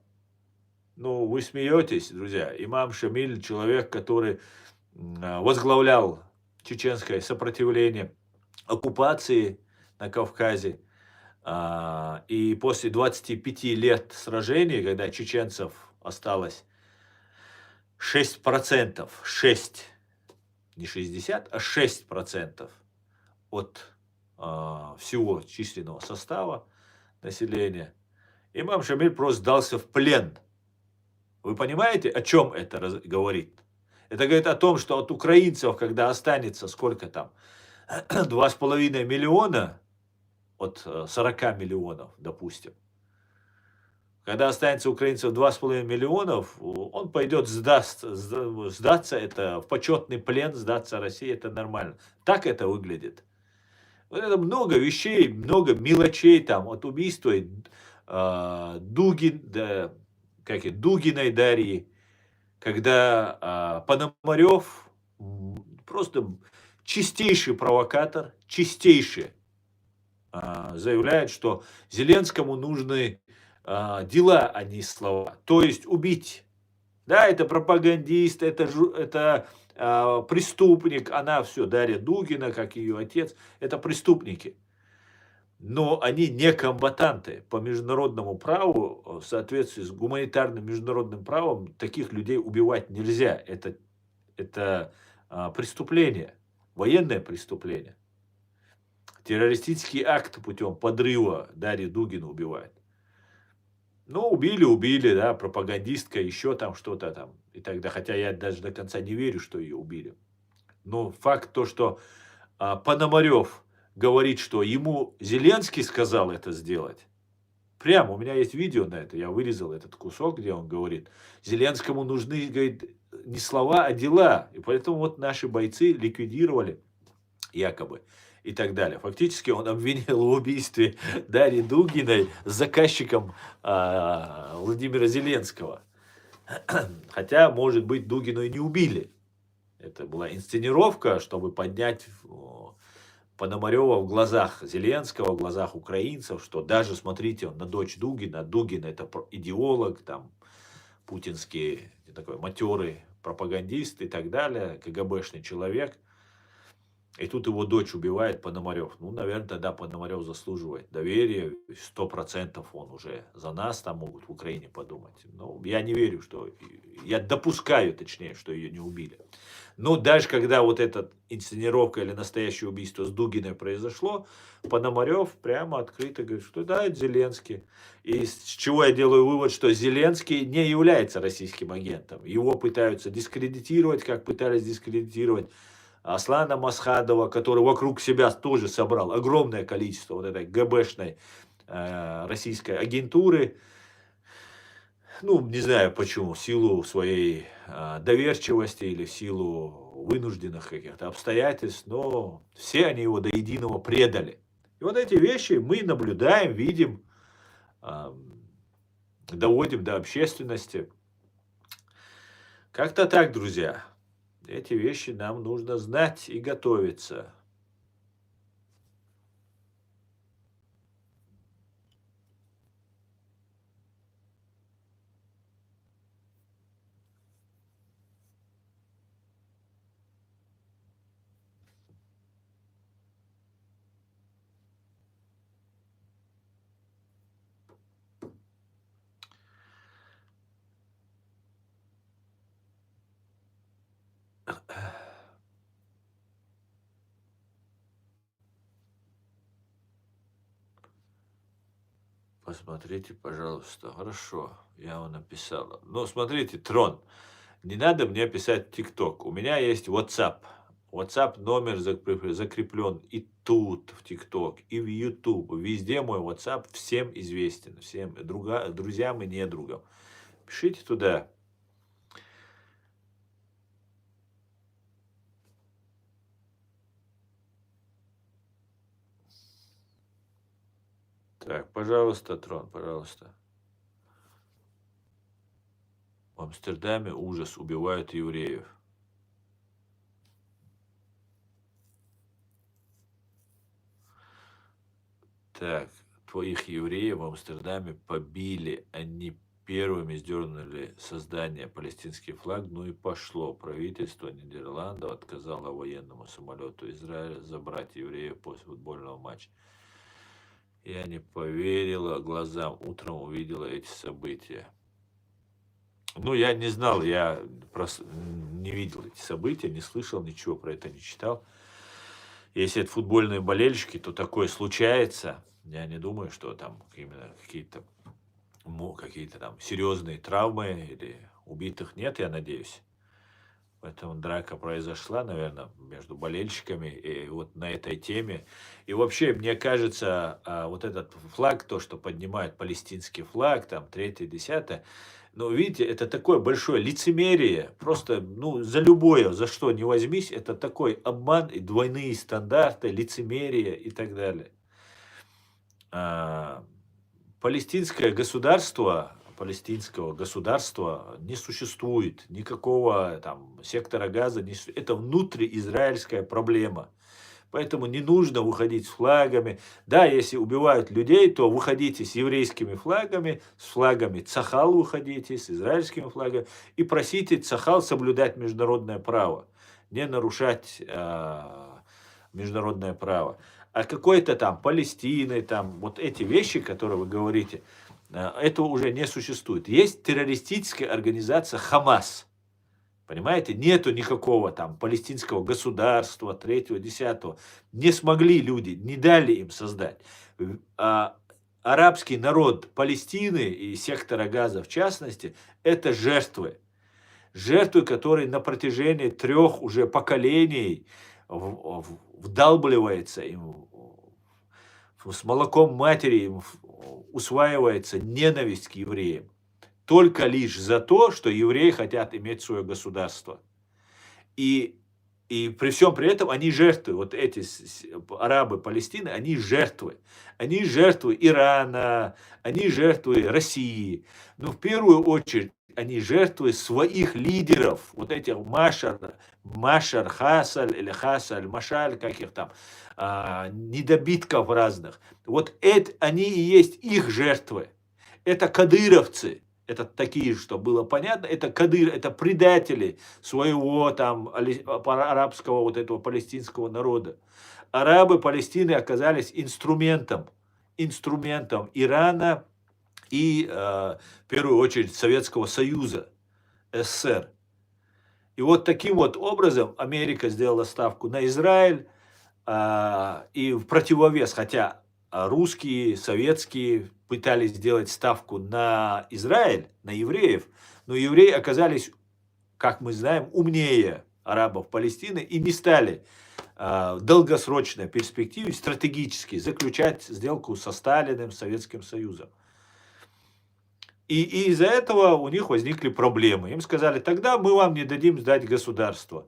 Ну, вы смеетесь, друзья. Имам Шамиль, человек, который возглавлял чеченское сопротивление оккупации на Кавказе. И после 25 лет сражений, когда чеченцев осталось 6%, 6, не 60, а 6% от всего численного состава населения, имам Шамиль просто сдался в плен. Вы понимаете, о чем это говорит? Это говорит о том, что от украинцев, когда останется сколько там, 2,5 миллиона от 40 миллионов, допустим, когда останется украинцев 2,5 миллионов, он пойдет сдаться, это в почетный плен, сдаться России, это нормально. Так это выглядит. Вот это много вещей, много мелочей там, от убийства Дугиной Дарьи, когда Пономарев просто чистейший провокатор, чистейший, заявляет, что Зеленскому нужны дела, а не слова. То есть убить. Да, это пропагандист, это преступник, она все, Дарья Дугина, как ее отец, это преступники. Но они не комбатанты. По международному праву, в соответствии с гуманитарным международным правом, таких людей убивать нельзя. Это преступление, военное преступление. Террористический акт путем подрыва Дарьи Дугина убивают. Ну, убили, да, пропагандистка, еще там что-то там. И тогда, хотя я даже до конца не верю, что ее убили. Но факт то, что Пономарев говорит, что ему Зеленский сказал это сделать. Прямо, у меня есть видео на это, я вырезал этот кусок, где он говорит, Зеленскому нужны, говорит, не слова, а дела. И поэтому вот наши бойцы ликвидировали, якобы, и так далее. Фактически он обвинил в убийстве Дарьи Дугиной с заказчиком Владимира Зеленского. Хотя, может быть, Дугину и не убили. Это была инсценировка, чтобы поднять Пономарева в глазах Зеленского, в глазах украинцев, что даже, смотрите, он на дочь Дугина, Дугин это идеолог, там, путинский такой матерый пропагандист и так далее, КГБшный человек. И тут его дочь убивает Пономарев. Ну, наверное, тогда Пономарев заслуживает доверия. 100% он уже за нас там могут в Украине подумать. Но я не верю, что... Я допускаю, точнее, что ее не убили. Но даже когда вот эта инсценировка или настоящее убийство с Дугиной произошло, Пономарев прямо открыто говорит, что да, это Зеленский. И с чего я делаю вывод, что Зеленский не является российским агентом. Его пытаются дискредитировать, как пытались дискредитировать Аслана Масхадова, который вокруг себя тоже собрал огромное количество вот этой ГБшной российской агентуры. Ну, не знаю почему, в силу своей доверчивости или в силу вынужденных каких-то обстоятельств, но все они его до единого предали. И вот эти вещи мы наблюдаем, видим, доводим до общественности. Как-то так, друзья. Эти вещи нам нужно знать и готовиться. Посмотрите, пожалуйста. Хорошо, я вам написала. Но смотрите, Трон, не надо мне писать ТикТок. У меня есть WhatsApp. WhatsApp номер закреплен и тут, в ТикТок, и в YouTube. Везде мой WhatsApp всем известен. Всем друзьям и недругам. Пишите туда. Так, пожалуйста, Трон, пожалуйста. В Амстердаме ужас, убивают евреев. Так, твоих евреев в Амстердаме побили. Они первыми сдернули создание палестинский флаг. Ну и пошло. Правительство Нидерландов отказало военному самолету Израиля забрать евреев после футбольного матча. Я не поверила глазам. Утром увидела эти события. Ну, я не знал, я просто не видел эти события, не слышал ничего про это, не читал. Если это футбольные болельщики, то такое случается. Я не думаю, что там именно какие-то там серьезные травмы или убитых нет, я надеюсь. Поэтому драка произошла, наверное, между болельщиками и вот на этой теме. И вообще, мне кажется, вот этот флаг, то, что поднимает палестинский флаг, там, 3-е, 10-е, ну, видите, это такое большое лицемерие. Просто, ну, за любое, за что не возьмись, это такой обман и двойные стандарты, лицемерие и так далее. Палестинского государства не существует, никакого там сектора газа, это внутриизраильская проблема. Поэтому не нужно выходить с флагами. Да, если убивают людей, то выходите с еврейскими флагами, с флагами Цахал выходите, с израильскими флагами и просите Цахал соблюдать международное право. не нарушать международное право. А какой-то там Палестины, там вот эти вещи, которые вы говорите, этого уже не существует. Есть террористическая организация Хамас. Понимаете, нету никакого там палестинского государства, третьего, десятого. Не смогли люди, не дали им создать. Арабский народ Палестины и сектора Газа в частности, это жертвы. Жертвы, которые на протяжении 3 уже поколений вдалбливается им, с молоком матери им усваивается ненависть к евреям. Только лишь за то, что евреи хотят иметь свое государство. И при всем при этом они жертвы, вот эти арабы Палестины, они жертвы. Они жертвы Ирана, они жертвы России. Но в первую очередь они жертвы своих лидеров, вот этих Машар, Хасаль или Хасаль, Машаль, как их там, недобитков разных. Вот это, они и есть их жертвы. Это кадыровцы. Это такие, что было понятно, это это предатели своего там арабского вот этого палестинского народа. Арабы Палестины оказались инструментом Ирана и в первую очередь Советского Союза, СССР. И вот таким вот образом Америка сделала ставку на Израиль и в противовес, хотя русские, советские пытались сделать ставку на Израиль, на евреев, но евреи оказались, как мы знаем, умнее арабов Палестины и не стали в долгосрочной перспективе стратегически заключать сделку со Сталиным, Советским Союзом. И из-за этого у них возникли проблемы. Им сказали, тогда мы вам не дадим сдать государство.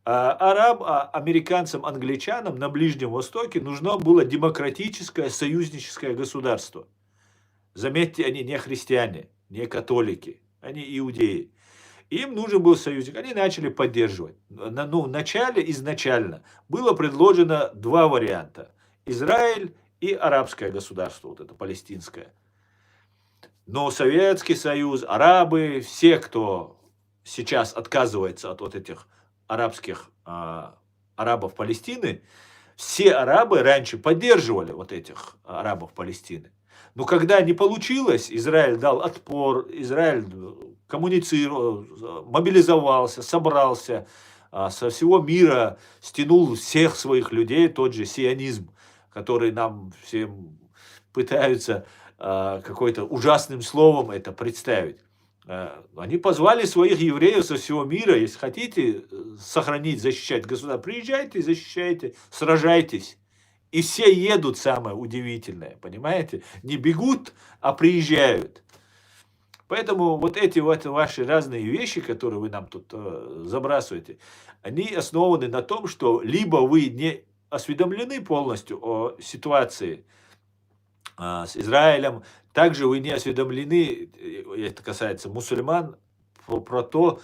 Американцам, англичанам на Ближнем Востоке нужно было демократическое союзническое государство. Заметьте, они не христиане, не католики, они иудеи. Им нужен был союзник, они начали поддерживать. Вначале, изначально, было предложено 2 варианта. Израиль и арабское государство, вот это палестинское. Но Советский Союз, арабы, все, кто сейчас отказывается от вот этих арабских арабов Палестины, все арабы раньше поддерживали вот этих арабов Палестины. Но когда не получилось, Израиль дал отпор, Израиль коммуницировал, мобилизовался, собрался, со всего мира стянул всех своих людей, тот же сионизм, который нам всем пытаются какой-то ужасным словом это представить. Они позвали своих евреев со всего мира, если хотите сохранить, защищать государство, приезжайте, защищайте, сражайтесь. И все едут, самое удивительное, понимаете? Не бегут, а приезжают. Поэтому вот эти ваши разные вещи, которые вы нам тут забрасываете, они основаны на том, что либо вы не осведомлены полностью о ситуации с Израилем, также вы не осведомлены, это касается мусульман, про то,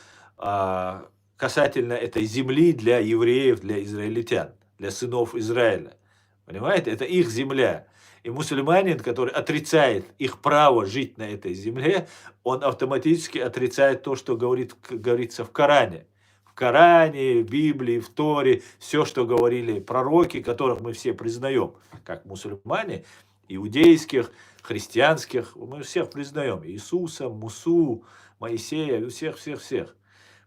касательно этой земли для евреев, для израильтян, для сынов Израиля. Понимаете, это их земля. И мусульманин, который отрицает их право жить на этой земле, он автоматически отрицает то, что говорится в Коране. В Коране, в Библии, в Торе, все, что говорили пророки, которых мы все признаем, как мусульмане, иудейских, христианских, мы всех признаем. Иисуса, Мусу, Моисея, всех.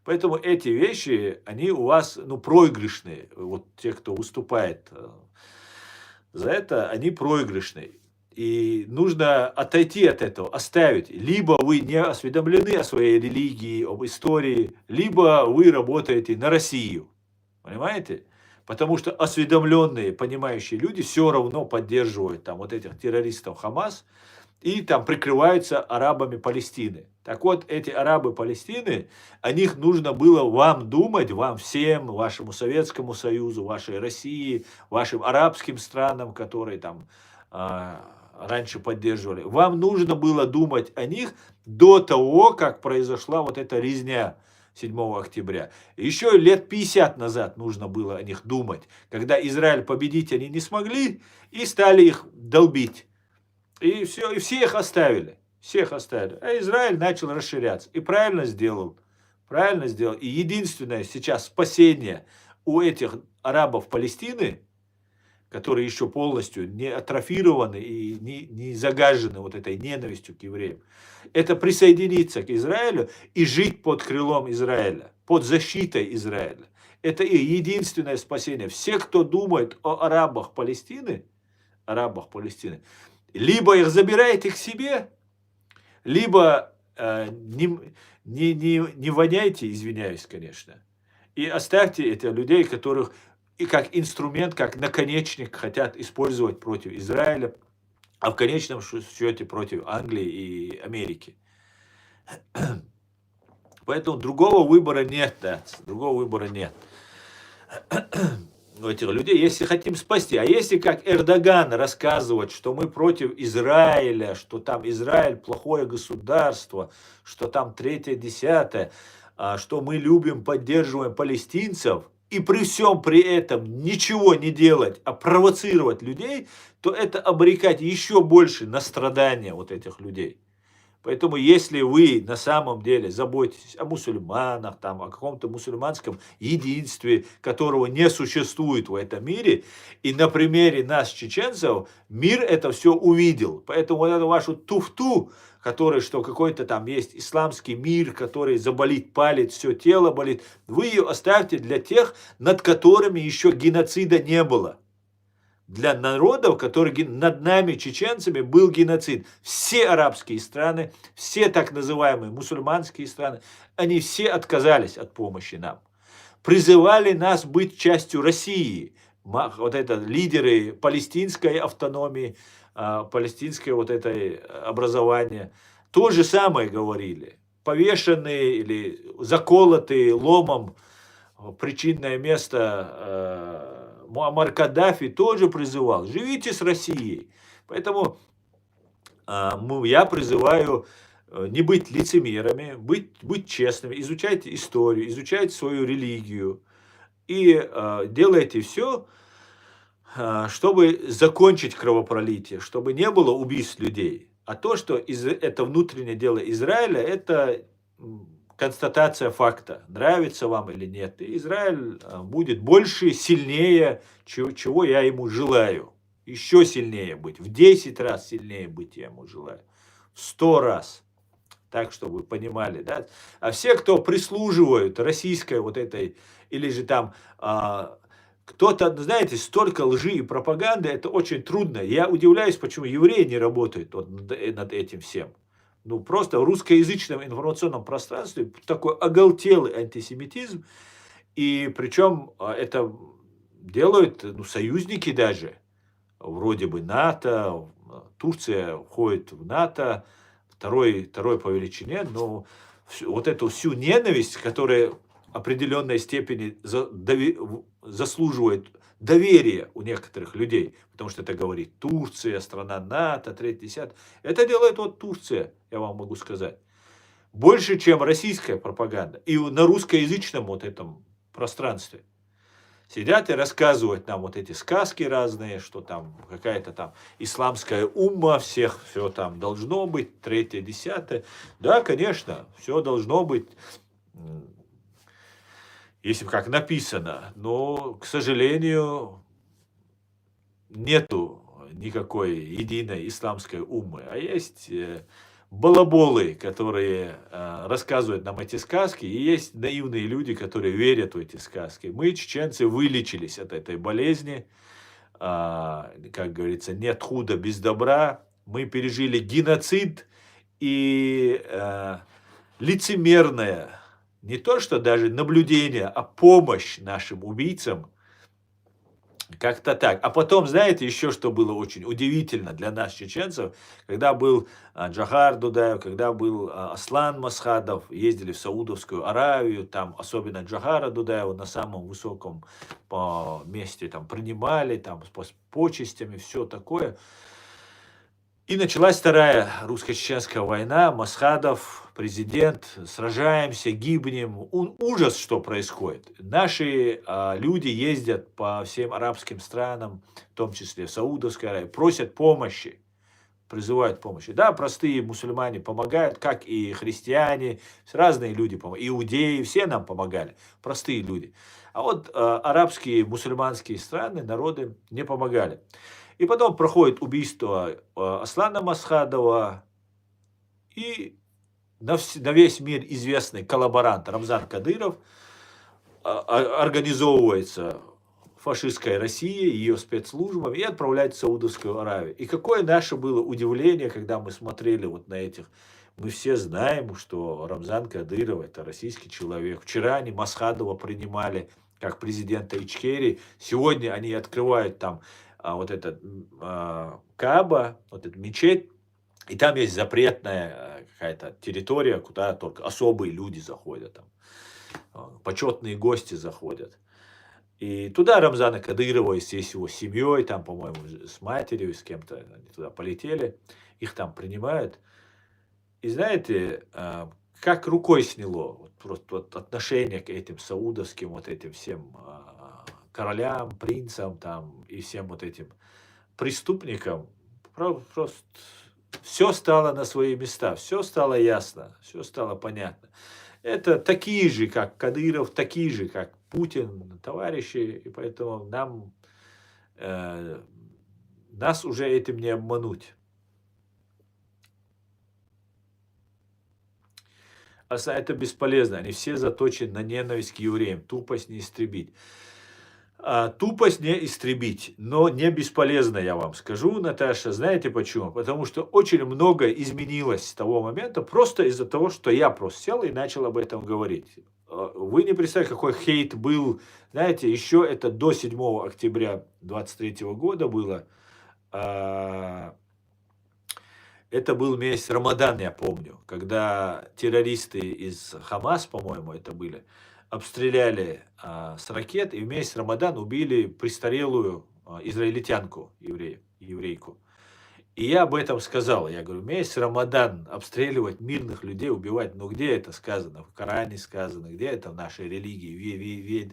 Поэтому эти вещи, они у вас проигрышные. Вот те, кто выступает за это, они проигрышные. И нужно отойти от этого, оставить. Либо вы не осведомлены о своей религии, об истории, либо вы работаете на Россию. Понимаете? Потому что осведомленные, понимающие люди все равно поддерживают там вот этих террористов Хамас и там прикрываются арабами Палестины. Так вот, эти арабы Палестины, о них нужно было вам думать, вам всем, вашему Советскому Союзу, вашей России, вашим арабским странам, которые там раньше поддерживали. Вам нужно было думать о них до того, как произошла вот эта резня 7 октября. Еще лет 50 назад нужно было о них думать, когда Израиль победить они не смогли и стали их долбить. И все их оставили. Всех оставили. А Израиль начал расширяться. И правильно сделал. Правильно сделал. И единственное сейчас спасение у этих арабов Палестины, которые еще полностью не атрофированы и не загажены вот этой ненавистью к евреям, это присоединиться к Израилю и жить под крылом Израиля, под защитой Израиля. Это и единственное спасение. Все, кто думает о арабах Палестины, либо их забирайте к себе, либо не воняйте, извиняюсь, конечно, и оставьте этих людей, которых и как инструмент, как наконечник хотят использовать против Израиля, а в конечном счете против Англии и Америки. Поэтому другого выбора нет, да, другого выбора нет у этих людей, если хотим спасти. А если, как Эрдоган, рассказывать, что мы против Израиля, что там Израиль плохое государство, что там третье, десятое, что мы любим, поддерживаем палестинцев, и при всем при этом ничего не делать, а провоцировать людей, то это обрекать еще больше на страдания вот этих людей. Поэтому, если вы на самом деле заботитесь о мусульманах, там, о каком-то мусульманском единстве, которого не существует в этом мире, и на примере нас, чеченцев, мир это все увидел. Поэтому вот эту вашу туфту, который, что какой-то там есть исламский мир, который заболит палец, все тело болит, вы ее оставьте для тех, над которыми еще геноцида не было. Для народов, которые над нами, чеченцами, был геноцид. Все арабские страны, все так называемые мусульманские страны, они все отказались от помощи нам. Призывали нас быть частью России. Вот это лидеры палестинской автономии, палестинское вот это образование. То же самое говорили. Повешенные или заколотые ломом причинное место Муаммар Каддафи тоже призывал: живите с Россией. Поэтому я призываю не быть лицемерами, быть честными, изучайте историю, изучайте свою религию и делайте все, чтобы закончить кровопролитие, чтобы не было убийств людей. А то, что это внутреннее дело Израиля, это констатация факта, нравится вам или нет. И Израиль будет больше, сильнее, чего я ему желаю. Еще сильнее быть, в 10 раз сильнее быть я ему желаю. В 100 раз. Так, чтобы вы понимали, да. А все, кто прислуживают российской вот этой, или же там кто-то, знаете, столько лжи и пропаганды, это очень трудно. Я удивляюсь, почему евреи не работают над этим всем. Ну, просто в русскоязычном информационном пространстве такой оголтелый антисемитизм. И причем это делают союзники даже. Вроде бы НАТО, Турция входит в НАТО, второй по величине. Но вот эту всю ненависть, которая в определенной степени заслуживает доверия у некоторых людей, потому что это говорит Турция, страна НАТО, 3-10. Это делает вот Турция, я вам могу сказать. Больше, чем российская пропаганда. И на русскоязычном вот этом пространстве. Сидят и рассказывают нам вот эти сказки разные, что там какая-то там исламская умма, всех все там должно быть, 3-10. Да, конечно, все должно быть, если как написано, но, к сожалению, нету никакой единой исламской уммы, а есть балаболы, которые рассказывают нам эти сказки, и есть наивные люди, которые верят в эти сказки. Мы, чеченцы, вылечились от этой болезни, как говорится, нет худа без добра, мы пережили геноцид и лицемерное, не то что даже наблюдение, а помощь нашим убийцам. Как-то так. А потом, знаете, еще что было очень удивительно для нас, чеченцев, когда был Джохар Дудаев, когда был Аслан Масхадов, ездили в Саудовскую Аравию, там особенно Джохара Дудаева на самом высоком месте там принимали, там с почестями, все такое. И началась Вторая русско-чеченская война, Масхадов, президент, сражаемся, гибнем. Ужас, что происходит. Наши люди ездят по всем арабским странам, в том числе в Саудовской Аравии, просят помощи. призывают к помощи. Да, простые мусульмане помогают, как и христиане, разные люди помогают, иудеи, все нам помогали, простые люди. А вот арабские, мусульманские страны, народы не помогали. И потом проходит убийство Аслана Масхадова, и на весь мир известный коллаборант Рамзан Кадыров организовывается фашистская Россия, ее спецслужбами, и отправляется в Саудовскую Аравию. И какое наше было удивление, когда мы смотрели вот на этих. Мы все знаем, что Рамзан Кадыров – это российский человек. Вчера они Масхадова принимали как президента Ичкерии. Сегодня они открывают там вот этот Кааба, вот эту мечеть. И там есть запретная какая-то территория, куда только особые люди заходят. Там, почетные гости заходят. И туда Рамзана Кадырова, естественно, с его семьей, там, по-моему, с матерью, с кем-то, они туда полетели, их там принимают. И знаете, как рукой сняло вот, просто вот отношение к этим саудовским, вот этим всем королям, принцам там, и всем вот этим преступникам. Просто все стало на свои места, все стало ясно, все стало понятно. Это такие же, как Кадыров, такие же, как Путин, товарищи, и поэтому нас уже этим не обмануть. Это бесполезно, они все заточены на ненависть к евреям, тупость не истребить. Тупость не истребить, но не бесполезно, я вам скажу, Наташа. Знаете почему? Потому что очень многое изменилось с того момента, просто из-за того, что я просто сел и начал об этом говорить. Вы не представляете, какой хейт был. Знаете, еще это до 7 октября 2023 года было. Это был месяц Рамадан, я помню, когда террористы из Хамас, по-моему, это были, обстреляли с ракет и в месяц Рамадан убили престарелую израильтянку, еврейку. И я об этом сказал. Я говорю, месяц Рамадан обстреливать мирных людей, убивать. Ну где это сказано? В Коране сказано. Где это в нашей религии?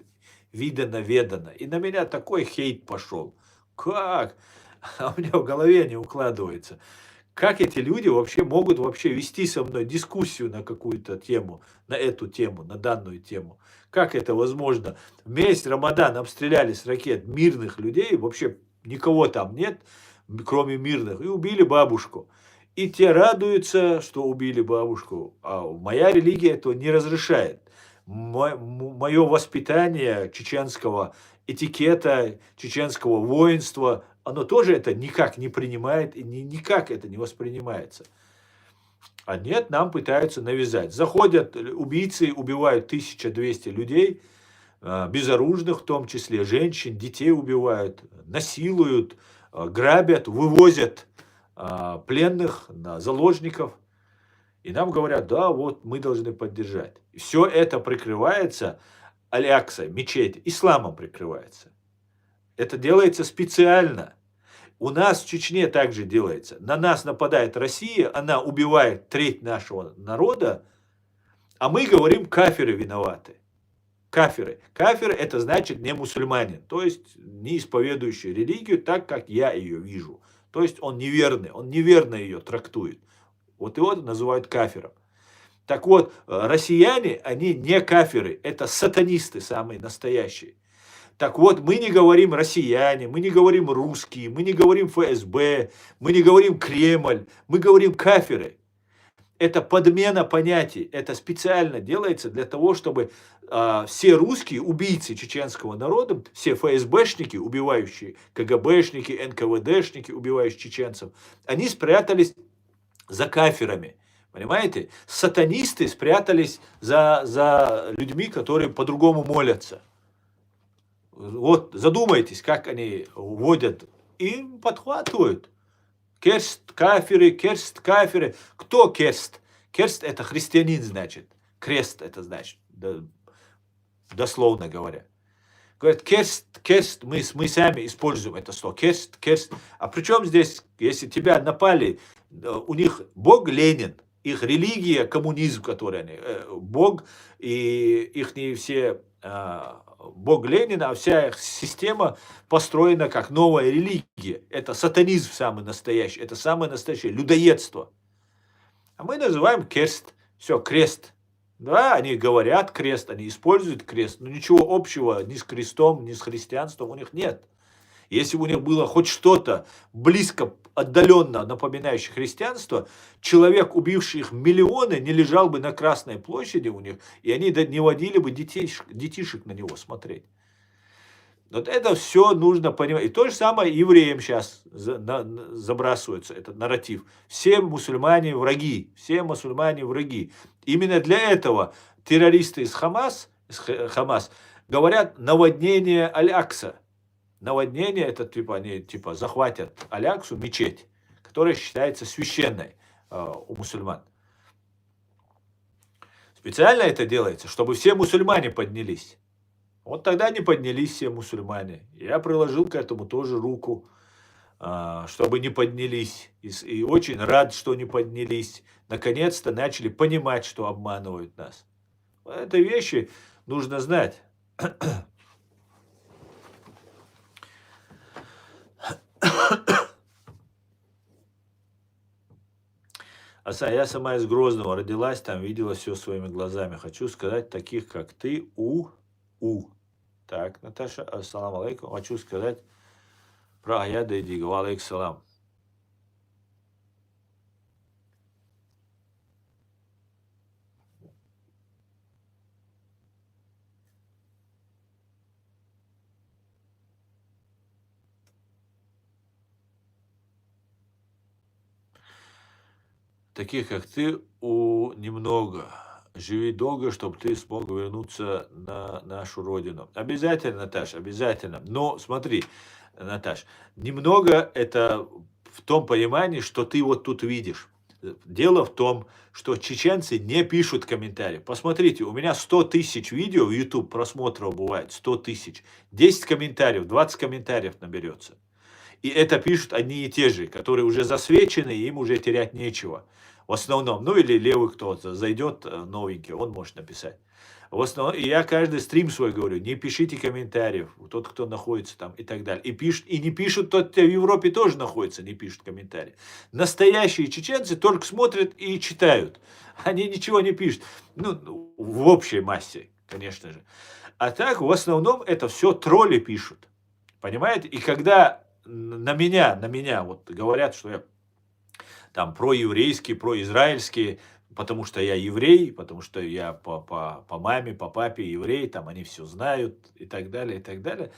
Видано, ведано. И на меня такой хейт пошел. Как? А у меня в голове не укладывается. Как эти люди вообще могут вести со мной дискуссию на какую-то тему, на эту тему, на данную тему? Как это возможно? В месяц Рамадан обстреляли с ракет мирных людей, вообще никого там нет, кроме мирных, и убили бабушку. И те радуются, что убили бабушку, а моя религия этого не разрешает. Мое воспитание чеченского этикета, чеченского воинства, оно тоже это никак не принимает и никак это не воспринимается. А нет, нам пытаются навязать. Заходят убийцы, убивают 1200 людей, безоружных, в том числе женщин, детей убивают, насилуют, грабят, вывозят пленных, заложников. И нам говорят, да, вот мы должны поддержать. И все это прикрывается Аль-Акса, мечеть, исламом прикрывается. Это делается специально. У нас в Чечне также делается. На нас нападает Россия, она убивает треть нашего народа, а мы говорим, кафиры виноваты. Кафиры. Кафир это значит не мусульманин, то есть не исповедующий религию так, как я ее вижу. То есть он неверный, он неверно ее трактует. Вот его называют кафиром. Так вот, россияне, они не кафиры, это сатанисты самые настоящие. Так вот, мы не говорим россияне, мы не говорим русские, мы не говорим ФСБ, мы не говорим Кремль, мы говорим кафиры. Это подмена понятий, это специально делается для того, чтобы все русские убийцы чеченского народа, все ФСБшники, убивающие, КГБшники, НКВДшники, убивающие чеченцев, они спрятались за кафирами. Понимаете? Сатанисты спрятались за людьми, которые по-другому молятся. Вот задумайтесь, как они вводят и подхватывают. Керст, кафиры. Кто керст? Керст это христианин, значит. Крест это значит, дословно говоря. Говорят, керст, мы сами используем это слово. Керст. А при чем здесь, если тебя напали, у них Бог Ленин, их религия, коммунизм, который они, Бог и их все Бог Ленина, а вся их система построена как новая религия. Это сатанизм самый настоящий, это самое настоящее людоедство. А мы называем крест. Все, крест. Да, они говорят крест, они используют крест, но ничего общего ни с крестом, ни с христианством у них нет. Если бы у них было хоть что-то близко, отдаленно напоминающее христианство, человек, убивший их миллионы, не лежал бы на Красной площади у них, и они не водили бы детишек на него смотреть. Вот это все нужно понимать. И то же самое евреям сейчас забрасывается этот нарратив. Все мусульмане враги, все мусульмане враги. Именно для этого террористы из Хамас говорят наводнение Аль-Акса. Наводнение, это типа они захватят Аль-Аксу, мечеть, которая считается священной у мусульман. Специально это делается, чтобы все мусульмане поднялись. Вот тогда не поднялись все мусульмане. Я приложил к этому тоже руку, чтобы не поднялись. И очень рад, что не поднялись. Наконец-то начали понимать, что обманывают нас. Это вещи нужно знать. Я сама из Грозного родилась, там видела все своими глазами. Хочу сказать, таких как ты, Так, Наташа, ассаламу алейкум. Хочу сказать про Аяда и Дига. Алейкум салам. Таких, как ты, немного. Живи долго, чтобы ты смог вернуться на нашу родину. Обязательно, Наташ, обязательно. Но смотри, Наташ, немного это в том понимании, что ты вот тут видишь. Дело в том, что чеченцы не пишут комментарии. Посмотрите, у меня 100 тысяч видео в YouTube просмотров бывает, 100 тысяч. 10 комментариев, 20 комментариев наберется. И это пишут одни и те же, которые уже засвечены, и им уже терять нечего. В основном, ну или левый кто-то зайдет новенький, он может написать. В основном, и я каждый стрим свой говорю, не пишите комментариев, тот, кто находится там и так далее. И не пишут, тот, кто в Европе тоже находится, не пишут комментарии. Настоящие чеченцы только смотрят и читают. Они ничего не пишут. Ну, в общей массе, конечно же. А так, в основном, это все тролли пишут. Понимаете? И когда на меня вот говорят, что я там проеврейский, произраильский, потому что я еврей, потому что я по маме, по папе еврей, там они все знают и так далее, и так далее.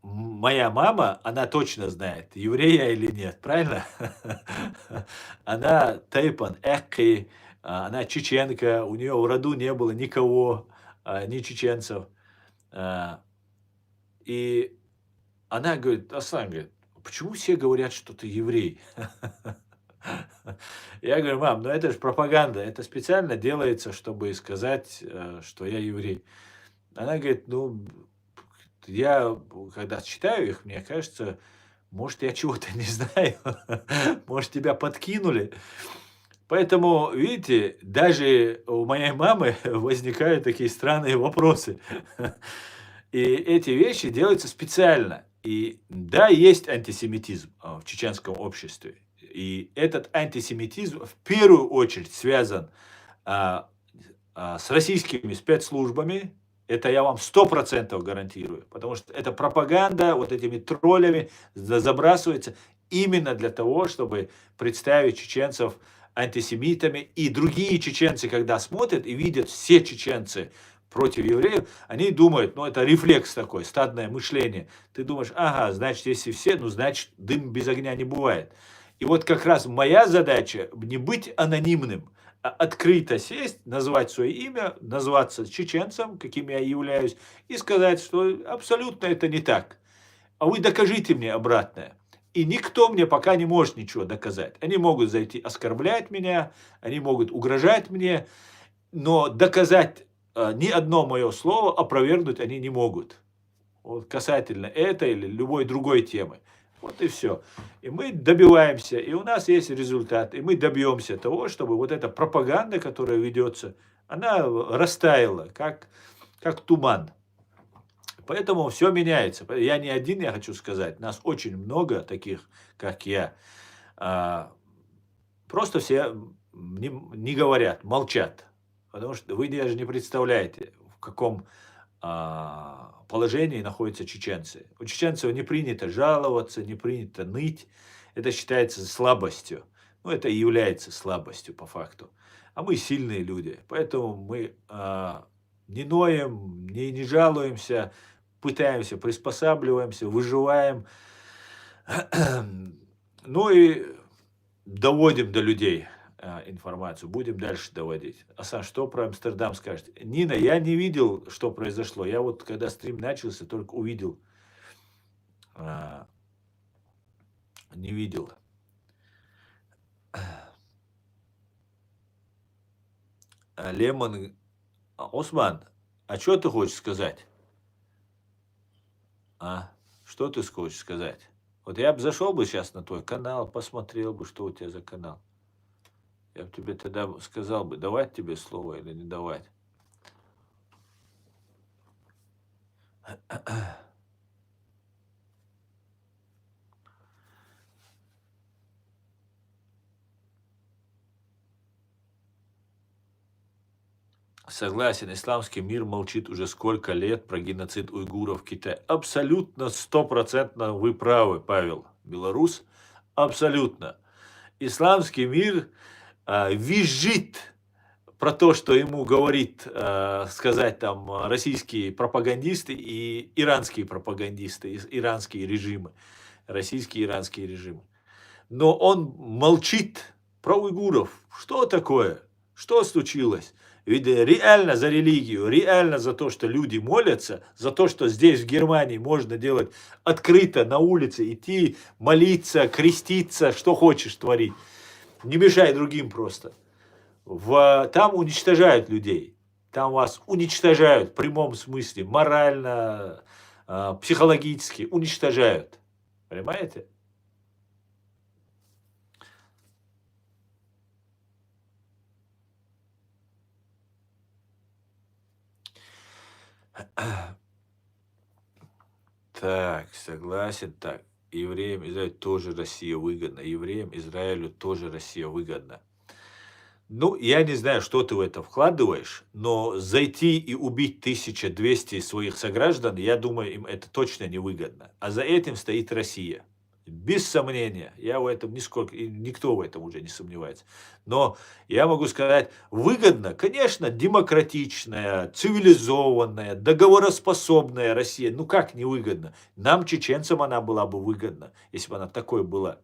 Моя мама, она точно знает, еврей я или нет, правильно? Она тайпан, экки, она чеченка, у нее в роду не было никого, ни чеченцев. И она говорит, Аслан, говорит, почему все говорят, что ты еврей? Я говорю, мам, ну это же пропаганда, это специально делается, чтобы сказать, что я еврей. Она говорит, ну, я, когда читаю их, мне кажется, может, я чего-то не знаю, может, тебя подкинули. Поэтому, видите, даже у моей мамы возникают такие странные вопросы. И эти вещи делаются специально. И да, есть антисемитизм в чеченском обществе. И этот антисемитизм в первую очередь связан с российскими спецслужбами. Это я вам 100% гарантирую. Потому что эта пропаганда вот этими троллями забрасывается именно для того, чтобы представить чеченцев антисемитами. И другие чеченцы, когда смотрят и видят все чеченцы против евреев, они думают, ну это рефлекс такой, стадное мышление. Ты думаешь, ага, значит, если все, ну значит, дым без огня не бывает. И вот как раз моя задача не быть анонимным, а открыто сесть, назвать свое имя, назваться чеченцем, каким я являюсь, и сказать, что абсолютно это не так. А вы докажите мне обратное. И никто мне пока не может ничего доказать. Они могут зайти оскорблять меня, они могут угрожать мне, но доказать ни одно мое слово опровергнуть они не могут. Вот касательно этой или любой другой темы. Вот и все. И мы добиваемся, и у нас есть результат, и мы добьемся того, чтобы вот эта пропаганда, которая ведется, она растаяла, как туман. Поэтому все меняется. Я не один, я хочу сказать. Нас очень много таких, как я. А, Просто все не говорят, молчат. Потому что вы даже не представляете, в каком положении находятся чеченцы. У чеченцев не принято жаловаться, не принято ныть. Это считается слабостью. Ну, это и является слабостью по факту. А мы сильные люди. Поэтому мы не ноем, не жалуемся, пытаемся, приспосабливаемся, выживаем. Ну и доводим до людей информацию, будем дальше доводить. Асан, что про Амстердам скажете? Нина, я не видел, что произошло. Я вот, когда стрим начался, только увидел. а, Не видел. Лемон, Осман, а что ты хочешь сказать? А? Что ты хочешь сказать? Вот я бы зашел бы сейчас на твой канал, посмотрел бы, что у тебя за канал. Я бы тебе тогда сказал бы, давать тебе слово или не давать. Согласен, исламский мир молчит уже сколько лет про геноцид уйгуров в Китае. Абсолютно, стопроцентно вы правы, Павел Белорус. Абсолютно. Исламский мир визжит про то, что ему говорит сказать там российские пропагандисты и иранские пропагандисты, иранские режимы, российские и иранские режимы. Но он молчит про уйгуров. Что такое? Что случилось? Ведь реально за религию, реально за то, что люди молятся, за то, что здесь, в Германии, можно делать открыто на улице, идти, молиться, креститься, что хочешь творить. Не мешай другим просто. Там уничтожают людей. Там вас уничтожают в прямом смысле, морально, психологически уничтожают. Понимаете? Так, согласен, так. Евреям Израилю тоже Россия выгодна. Евреям Израилю тоже Россия выгодна. Ну, я не знаю, что ты в это вкладываешь, но зайти и убить 1200 своих сограждан, я думаю, им это точно не выгодно. А за этим стоит Россия. Без сомнения, я в этом нисколько, и никто в этом уже не сомневается. Но я могу сказать, выгодно, конечно, демократичная, цивилизованная, договороспособная Россия. Ну как невыгодно? Нам, чеченцам, она была бы выгодна, если бы она такой была.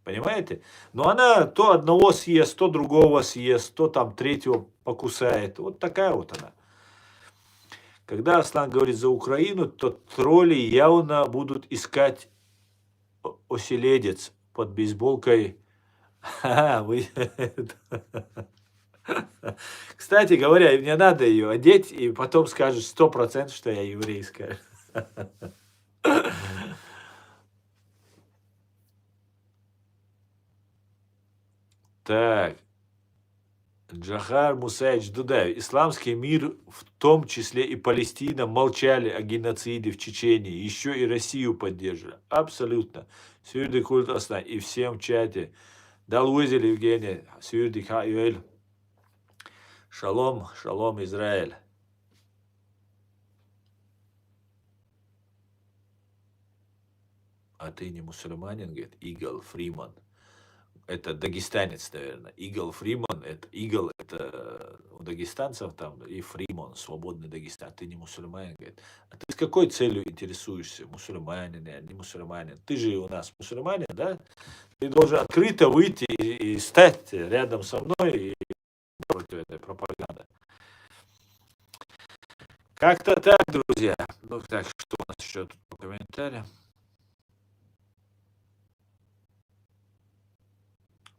Понимаете? Но она то одного съест, то другого съест, то там третьего покусает. Вот такая вот она. Когда Аслан говорит за Украину, то тролли явно будут искать оселедец под бейсболкой. Кстати говоря, мне надо ее одеть, и потом скажешь 100%, что я еврейская. Так. Джахар Мусаевич Дудаев. Исламский мир, в том числе и Палестина, молчали о геноциде в Чечении. Еще и Россию поддерживали. Абсолютно. Сюрдик Культ Асна. И всем в чате. Далуизель Евгений. Сюрдик Хаюэль. Шалом, шалом, Израиль. А ты не мусульманин, говорит, Игл Фриман. Это дагестанец, наверное. Игл Фриман, это у дагестанцев там, и Фриман, свободный Дагестан. Ты не мусульманин, говорит. А ты с какой целью интересуешься? Мусульманин, не мусульманин? Ты же у нас мусульманин, да? Ты должен открыто выйти и стать рядом со мной и против этой пропаганды. Как-то так, друзья. Ну так, что у нас еще тут по комментариям?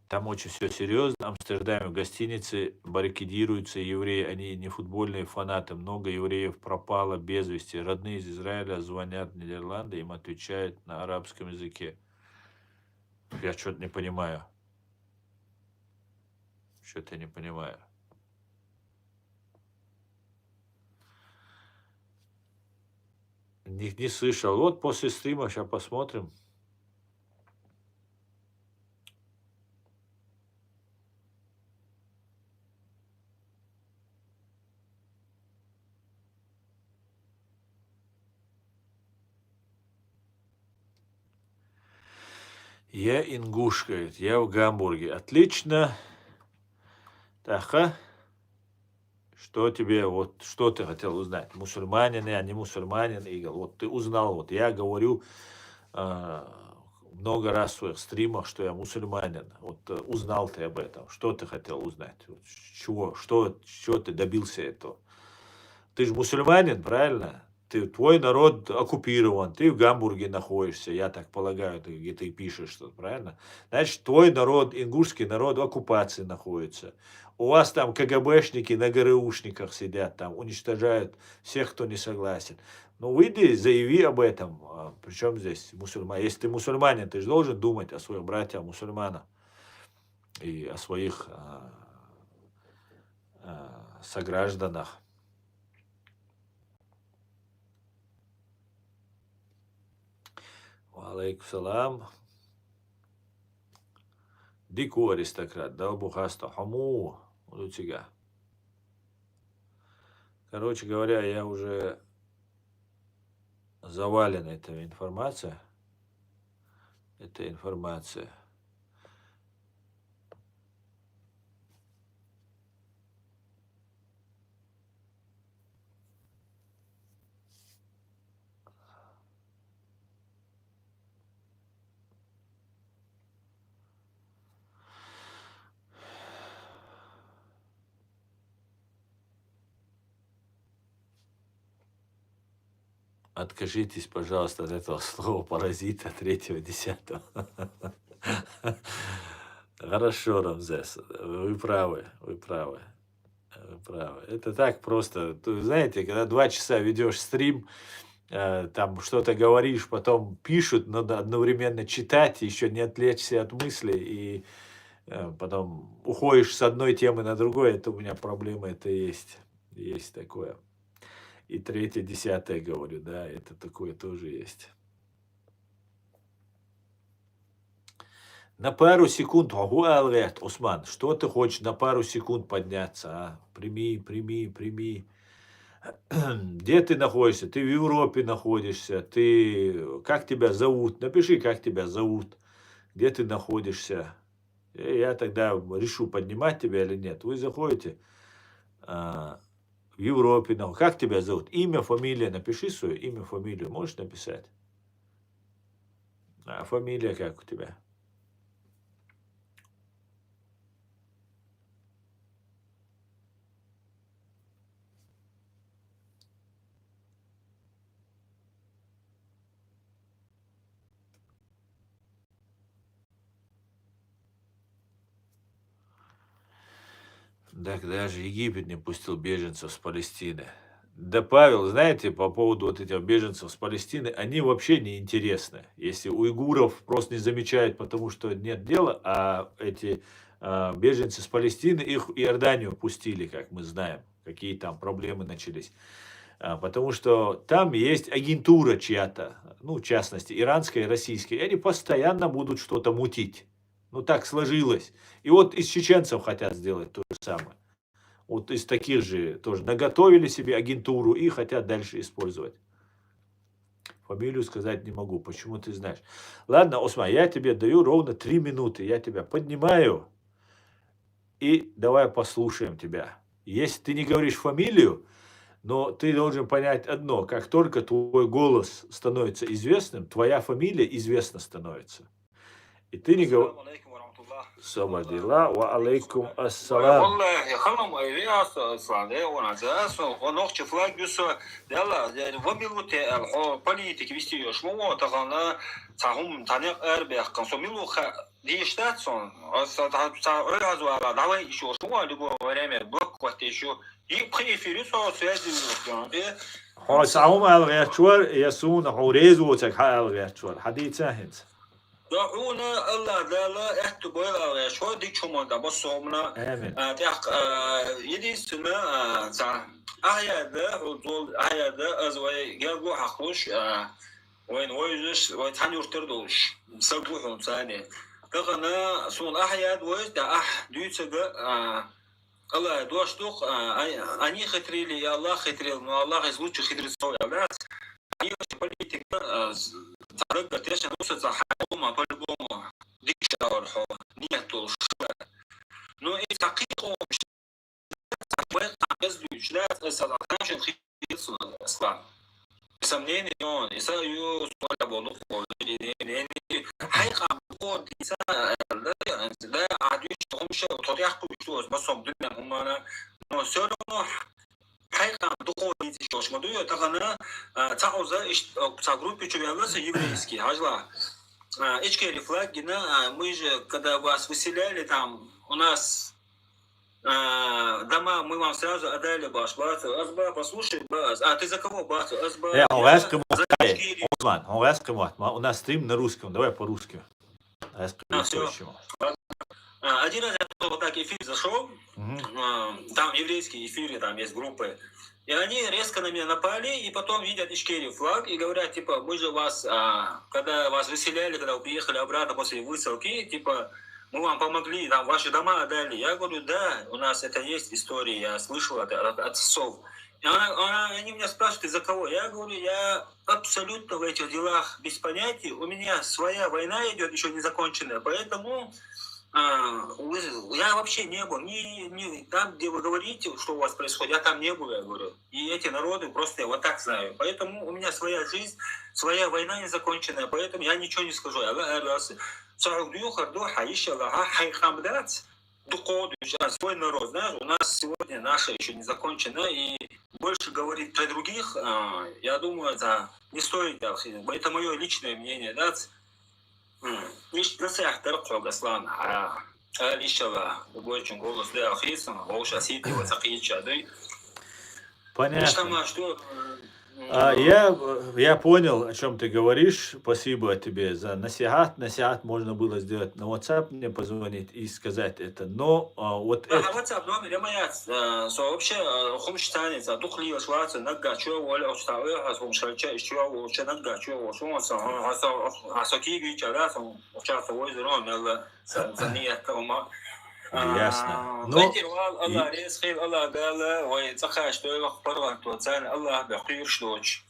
Там очень все серьезно. В Амстердаме в гостинице баррикадируются евреи. Они не футбольные фанаты. Много евреев пропало без вести. Родные из Израиля звонят в Нидерланды, им отвечают на арабском языке. Я что-то не понимаю. Что-то не понимаю. Не слышал. Вот после стрима сейчас посмотрим. Я ингуш, говорит, я в Гамбурге. Отлично. Так, что тебе, вот, что ты хотел узнать? Мусульманин я, не мусульманин, Игорь? Вот ты узнал, вот я говорю много раз в своих стримах, что я мусульманин. Вот узнал ты об этом. Что ты хотел узнать? Вот, чего? Что ты добился этого? Ты же мусульманин, правильно? Твой народ оккупирован, ты в Гамбурге находишься, я так полагаю, где ты пишешь, что, правильно? Значит, твой народ, ингушский народ в оккупации находится. У вас там КГБшники на ГРУшниках сидят, там уничтожают всех, кто не согласен. Ну, выйди, заяви об этом. Причем здесь мусульмане? Если ты мусульманин, ты же должен думать о своих братьях мусульманах и о своих согражданах. Алейкум салам. Дику аристократ, дал бухаста, хаму, лучига. Короче говоря, я уже завален этой информацией. Эта информация. Откажитесь, пожалуйста, от этого слова паразита 3-10. Хорошо, Рамзес, вы правы, вы правы. Вы правы. Это так просто. Знаете, когда 2 часа ведешь стрим, там что-то говоришь, потом пишут, надо одновременно читать, еще не отвлечься от мыслей, и потом уходишь с одной темы на другую, это у меня проблема, это есть. Есть такое. И 3-10 говорю, да, это такое тоже есть. На пару секунд, Осман, что ты хочешь на пару секунд подняться, а? Прими. Где ты находишься? Ты в Европе находишься, как тебя зовут? Напиши, как тебя зовут, где ты находишься. И я тогда решу, поднимать тебя или нет. Вы заходите в Европе, как тебя зовут? Имя, фамилия, напиши свое имя, фамилию, можешь написать? А фамилия как у тебя? Так даже Египет не пустил беженцев с Палестины. Да, Павел, знаете, по поводу вот этих беженцев с Палестины, они вообще не интересны. Если уйгуров просто не замечают, потому что нет дела, а эти беженцы с Палестины, их в Иорданию пустили, как мы знаем, какие там проблемы начались. Потому что там есть агентура чья-то, ну, в частности, иранская и российская, и они постоянно будут что-то мутить. Ну, так сложилось. И вот из чеченцев хотят сделать то же самое. Вот из таких же тоже наготовили себе агентуру и хотят дальше использовать. Фамилию сказать не могу, почему ты знаешь. Ладно, Осман, я тебе даю ровно 3 минуты, я тебя поднимаю, и давай послушаем тебя. Если ты не говоришь фамилию, но ты должен понять одно, как только твой голос становится известным, твоя фамилия известна становится. И ты не говоришь... Сабадилла, ва алейкум ассалам. والله يا خلهم إلياس صلاة ونجاس ونخش فلاج بس يلا يعني وبيلو تأل политики вести ее шмово тагана цахум таня эрбех консумилу диштат сон разу ала давай еще шмово любое время блок вот еще и при эфире со связи خلاص عموما الغيرتشور يسون حوريز وتك حال الغيرتشور حديث ساهنت دعونا الله دالا احتبالا شو ديك شو ما دبص صومنا Evet. تيح يدي سنة تا أهيدا وطول أهيدا أزوي جابوا حقوش وين ويجش ويتحني يرتردوش سبوحهم ثاني تغنى سون أحياد ويش دا ديوتسجا الله دوش دوق أني خطري يا الله خطري ما الله يزوج خطري سوي أولاد أيوة политика ترجع تيش نوصل حكومة بالبوم ديك شاور حو نيتول شلا نو إيه تحقيقه مش وين عايز لا أصلا عشان خير أصلا سمنين يون يسايو ولا بولو يعني حقيقة بقول إنسان لا عاديش همش طريقة كويس بس هم دنيا هم أنا نو سولو حقيقة بقول إنسان ما دوي تغنى تعوزة إيش تجربة شبيهة еврейский هجلا إيش флаг мы же когда вас выселяли там у нас дома мы вам сразу отдали баш Азба, послушай бас. А ты за кого бас? Азба. Осман, у нас стрим на русском, давай по-русски. Один раз я вот так эфир зашел, там еврейские эфиры, там есть группы, и они резко на меня напали, и потом видят Ичкерий флаг и говорят, типа, мы же вас, когда вас выселяли, когда вы приехали обратно после высылки, типа, мы вам помогли, там ваши дома отдали. Я говорю, да, у нас это есть история, я слышал от отцов. И они меня спрашивают, из-за кого? Я говорю, я абсолютно в этих делах без понятия, у меня своя война идет, еще не законченная, поэтому я вообще не был, ни там, где вы говорите, что у вас происходит, я там не был, я говорю. И эти народы просто я вот так знаю. Поэтому у меня своя жизнь, своя война не законченная, поэтому я ничего не скажу. Свой народ, знаешь, у нас сегодня наша еще не закончена, и больше говорить про других, я думаю, это не стоит, это мое личное мнение, да. مش نصيحة ترقب أصلاً ليش любой чем голос для Христа, голос осети высокие чады. Понятно. Я понял, о чем ты говоришь. Спасибо тебе за насихат. Насихат можно было сделать на WhatsApp, мне позвонить и сказать это. Но вот это... WhatsApp номер моя, вообще, хумштанец, духли шварцы, нагачу, воля, уставы, хумшальча, еще лучше нагачу, шумаса, асоки вечера, участвовал в озеро, мело, занят, кома. Ясно. الله رزق الله قال ويتخاش تو خبرت وتسال الله بخير شلوش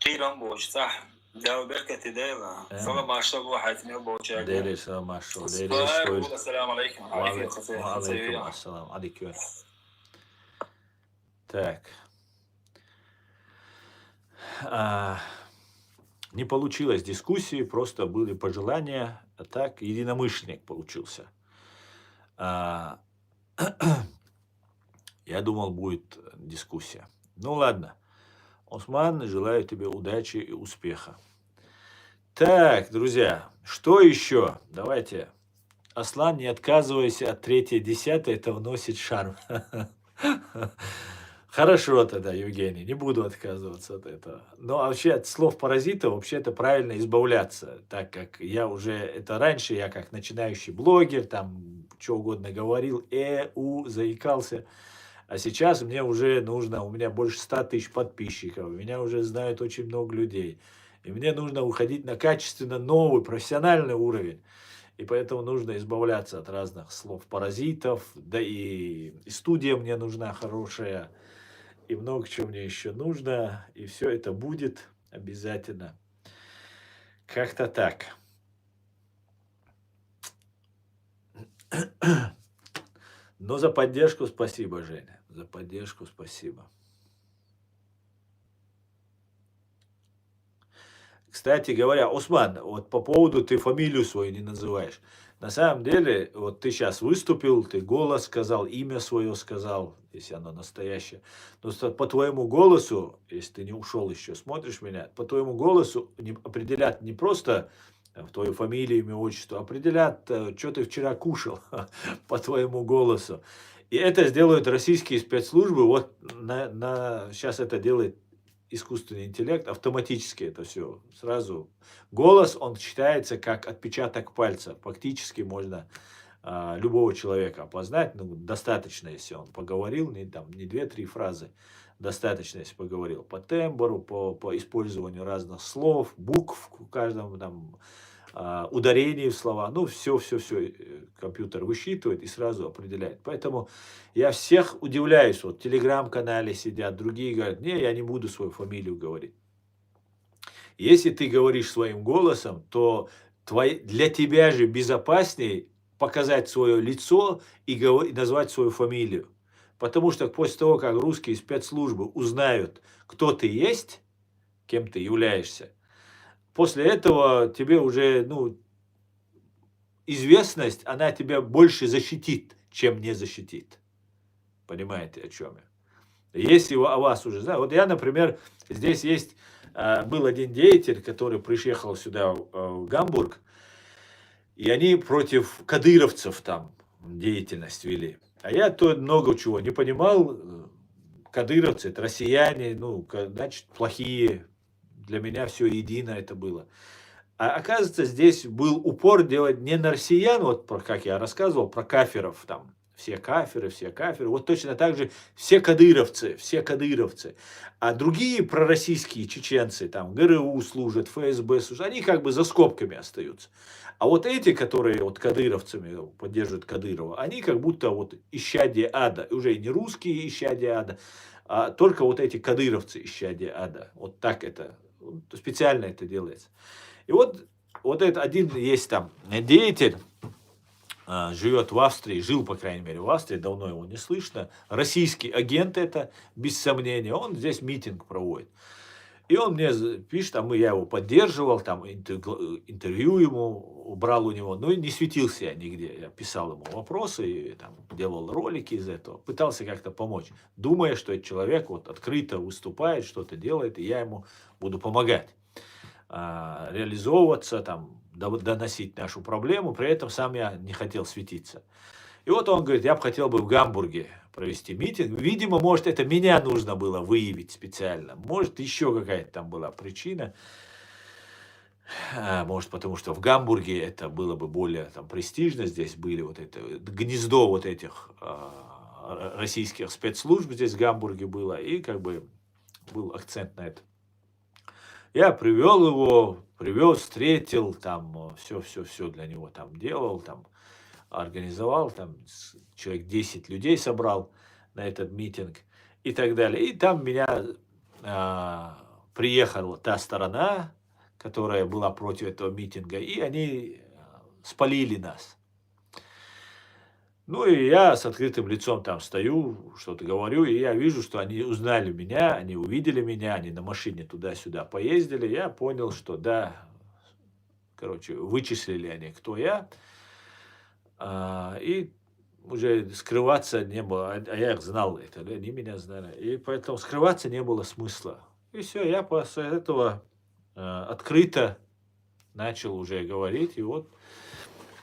خيرا بوش صح داو بركة دايما صلى ما شاء الله حياتنا بوش ديري سلام ما شاء الله ديري السلام عليكم وعليكم السلام عليكم. Так. Не получилось дискуссии, просто были пожелания, а так единомышленник получился. Я думал, будет дискуссия. Ну ладно. Осман, желаю тебе удачи и успеха. Так, друзья, что еще? Давайте. Аслан, не отказывайся от 3-10, это вносит шарм. Хорошо тогда, Евгений, не буду отказываться от этого. Но вообще от слов паразитов вообще это правильно избавляться, так как я уже, это раньше я как начинающий блогер, там что угодно говорил, заикался, а сейчас мне уже нужно, у меня больше 100 тысяч подписчиков, меня уже знают очень много людей, и мне нужно уходить на качественно новый, профессиональный уровень. И поэтому нужно избавляться от разных слов паразитов, да и студия мне нужна хорошая, и много чего мне еще нужно, и все это будет обязательно. Как-то так. Но за поддержку спасибо, Женя, за поддержку спасибо. Кстати говоря, Осман, вот по поводу ты фамилию свою не называешь. На самом деле, вот ты сейчас выступил, ты голос сказал, имя свое сказал, если оно настоящее. Но по твоему голосу, если ты не ушел еще, смотришь меня, по твоему голосу определят не просто твою фамилию, имя, отчество, определят, что ты вчера кушал по твоему голосу. И это сделают российские спецслужбы. Вот сейчас это делает искусственный интеллект, автоматически это все сразу. Голос, он считается как отпечаток пальца. Фактически можно любого человека опознать. Ну, достаточно, если он поговорил, не 2-3 фразы. Достаточно, если поговорил по тембру, по использованию разных слов, букв в каждом там ударении в слова. Ну, все компьютер высчитывает и сразу определяет. Поэтому я всех удивляюсь. Вот в телеграм-канале сидят, другие говорят, не, я не буду свою фамилию говорить. Если ты говоришь своим голосом, то для тебя же безопаснее показать свое лицо и назвать свою фамилию. Потому что после того, как русские спецслужбы узнают, кто ты есть, кем ты являешься, после этого тебе уже, известность, она тебя больше защитит, чем не защитит. Понимаете, о чем я? Если о вас уже знают. Вот я, например, здесь есть, был один деятель, который приехал сюда, в Гамбург, и они против кадыровцев там деятельность вели. А я то много чего не понимал. Кадыровцы, это россияне, значит, плохие. Для меня все едино это было. А оказывается, здесь был упор делать не на россиян, вот как я рассказывал, про кафиров там. Все кафиры. Вот точно так же все кадыровцы. А другие пророссийские чеченцы, там, ГРУ служат, ФСБ служат, они как бы за скобками остаются. А вот эти, которые вот кадыровцами поддерживают Кадырова, они как будто вот исчадие ада. Уже не русские исчадие ада, а только вот эти кадыровцы исчадие ада. Вот так это, специально это делается. И вот это один есть там деятель, живет в Австрии, жил, по крайней мере, в Австрии, давно его не слышно. Российский агент это, без сомнения, он здесь митинг проводит. И он мне пишет, я его поддерживал, там интервью ему брал у него, но не светился я нигде. Я писал ему вопросы, и, там, делал ролики из этого, пытался как-то помочь, думая, что этот человек вот открыто выступает, что-то делает, и я ему буду помогать реализовываться, там, доносить нашу проблему, при этом сам я не хотел светиться. И вот он говорит, я бы хотел в Гамбурге провести митинг. Видимо, может, это меня нужно было выявить специально. Может, еще какая-то там была причина. Может, потому что в Гамбурге это было бы более там престижно. Здесь были вот это гнездо вот этих российских спецслужб здесь в Гамбурге было. И как бы был акцент на это. Я привел его, встретил, там все для него там делал, там организовал, там человек 10 людей собрал на этот митинг и так далее. И там меня приехала та сторона, которая была против этого митинга, и они спалили нас. Ну и я с открытым лицом там стою, что-то говорю, и я вижу, что они узнали меня, они увидели меня, они на машине туда-сюда поездили. Я понял, что да, вычислили они, кто я. И уже скрываться не было, а я их знал, они меня знали. И поэтому скрываться не было смысла. И все, я после этого открыто начал уже говорить, и вот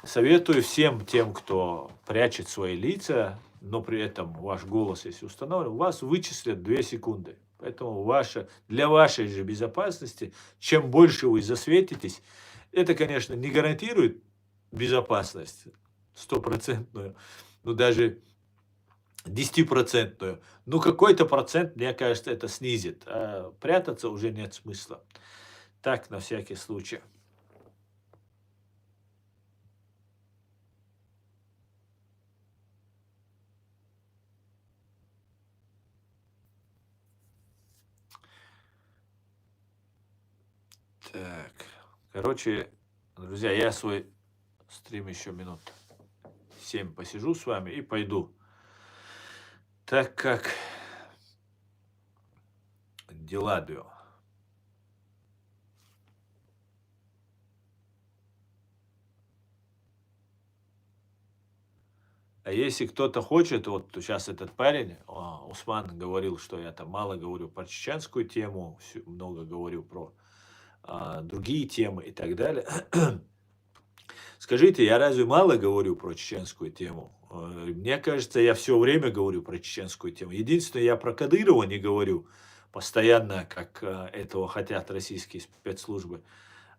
советую всем тем, кто прячет свои лица, но при этом ваш голос, если установлен, вас вычислят 2 секунды. Поэтому для вашей же безопасности, чем больше вы засветитесь, это, конечно, не гарантирует безопасность 100%, даже 10%. Какой-то процент, мне кажется, это снизит. А прятаться уже нет смысла. Так, на всякий случай. Так, друзья, я свой стрим еще минут 7 посижу с вами и пойду. Так как дела даю. А если кто-то хочет, вот сейчас этот парень, Усман, говорил, что я там мало говорю про чеченскую тему, много говорю про другие темы и так далее. Скажите, я разве мало говорю про чеченскую тему? Мне кажется, я все время говорю про чеченскую тему. Единственное, я про Кадырова не говорю, постоянно, как этого хотят российские спецслужбы.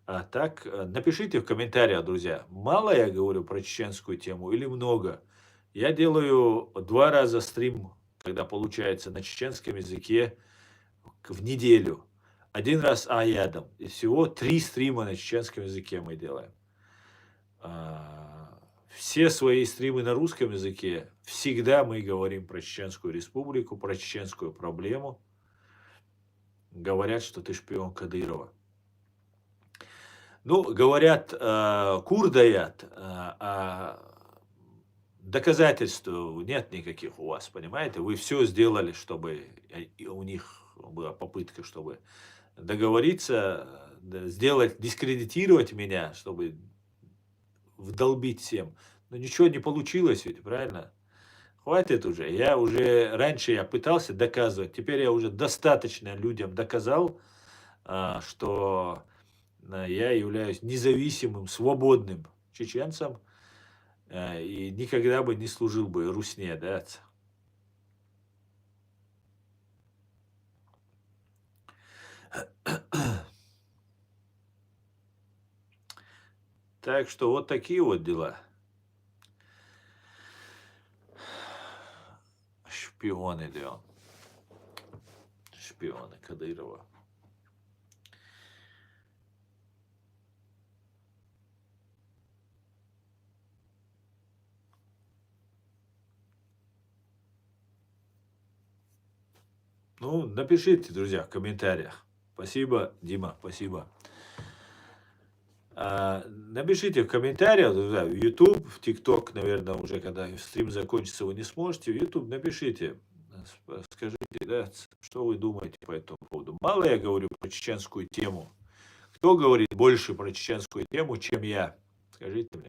А так, напишите в комментариях, друзья, мало я говорю про чеченскую тему или много. Я делаю 2 раза стрим, когда получается на чеченском языке в неделю. 1 раз аядом. И всего 3 стрима на чеченском языке мы делаем. Все свои стримы на русском языке всегда мы говорим про Чеченскую Республику, про чеченскую проблему. Говорят, что ты шпион Кадырова. Ну, говорят, курдаят, доказательств нет никаких у вас, понимаете? Вы все сделали, чтобы у них была попытка, чтобы договориться, сделать, дискредитировать меня, чтобы вдолбить всем. Но ничего не получилось ведь, правильно? Хватит уже. Раньше я пытался доказывать, теперь я уже достаточно людям доказал, что я являюсь независимым, свободным чеченцем и никогда бы не служил бы Русне, да. Так что вот такие вот дела. Шпионы, да. Шпионы Кадырова. Ну, напишите, друзья, в комментариях. Спасибо, Дима, спасибо. Напишите в комментариях, друзья, в YouTube, в TikTok, наверное, уже когда стрим закончится, вы не сможете. В YouTube напишите, скажите, да, что вы думаете по этому поводу. Мало я говорю про чеченскую тему. Кто говорит больше про чеченскую тему, чем я? Скажите мне.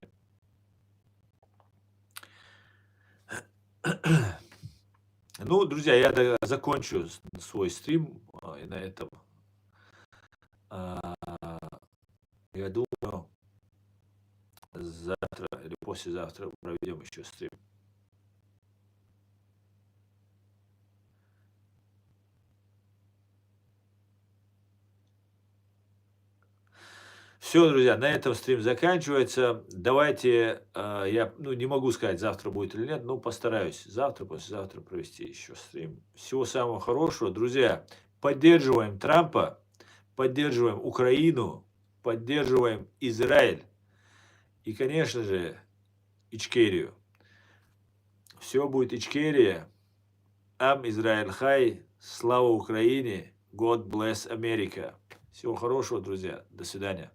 Ну, друзья, я закончу свой стрим и на этом. Я думаю, завтра или послезавтра проведем еще стрим. Все, друзья, на этом стрим заканчивается. Давайте, я не могу сказать, завтра будет или нет, но постараюсь завтра, послезавтра провести еще стрим. Всего самого хорошего. Друзья, поддерживаем Трампа, поддерживаем Украину, поддерживаем Израиль и, конечно же, Ичкерию. Все будет Ичкерия. Ам Израиль Хай. Слава Украине. God bless America. Всего хорошего, друзья. До свидания.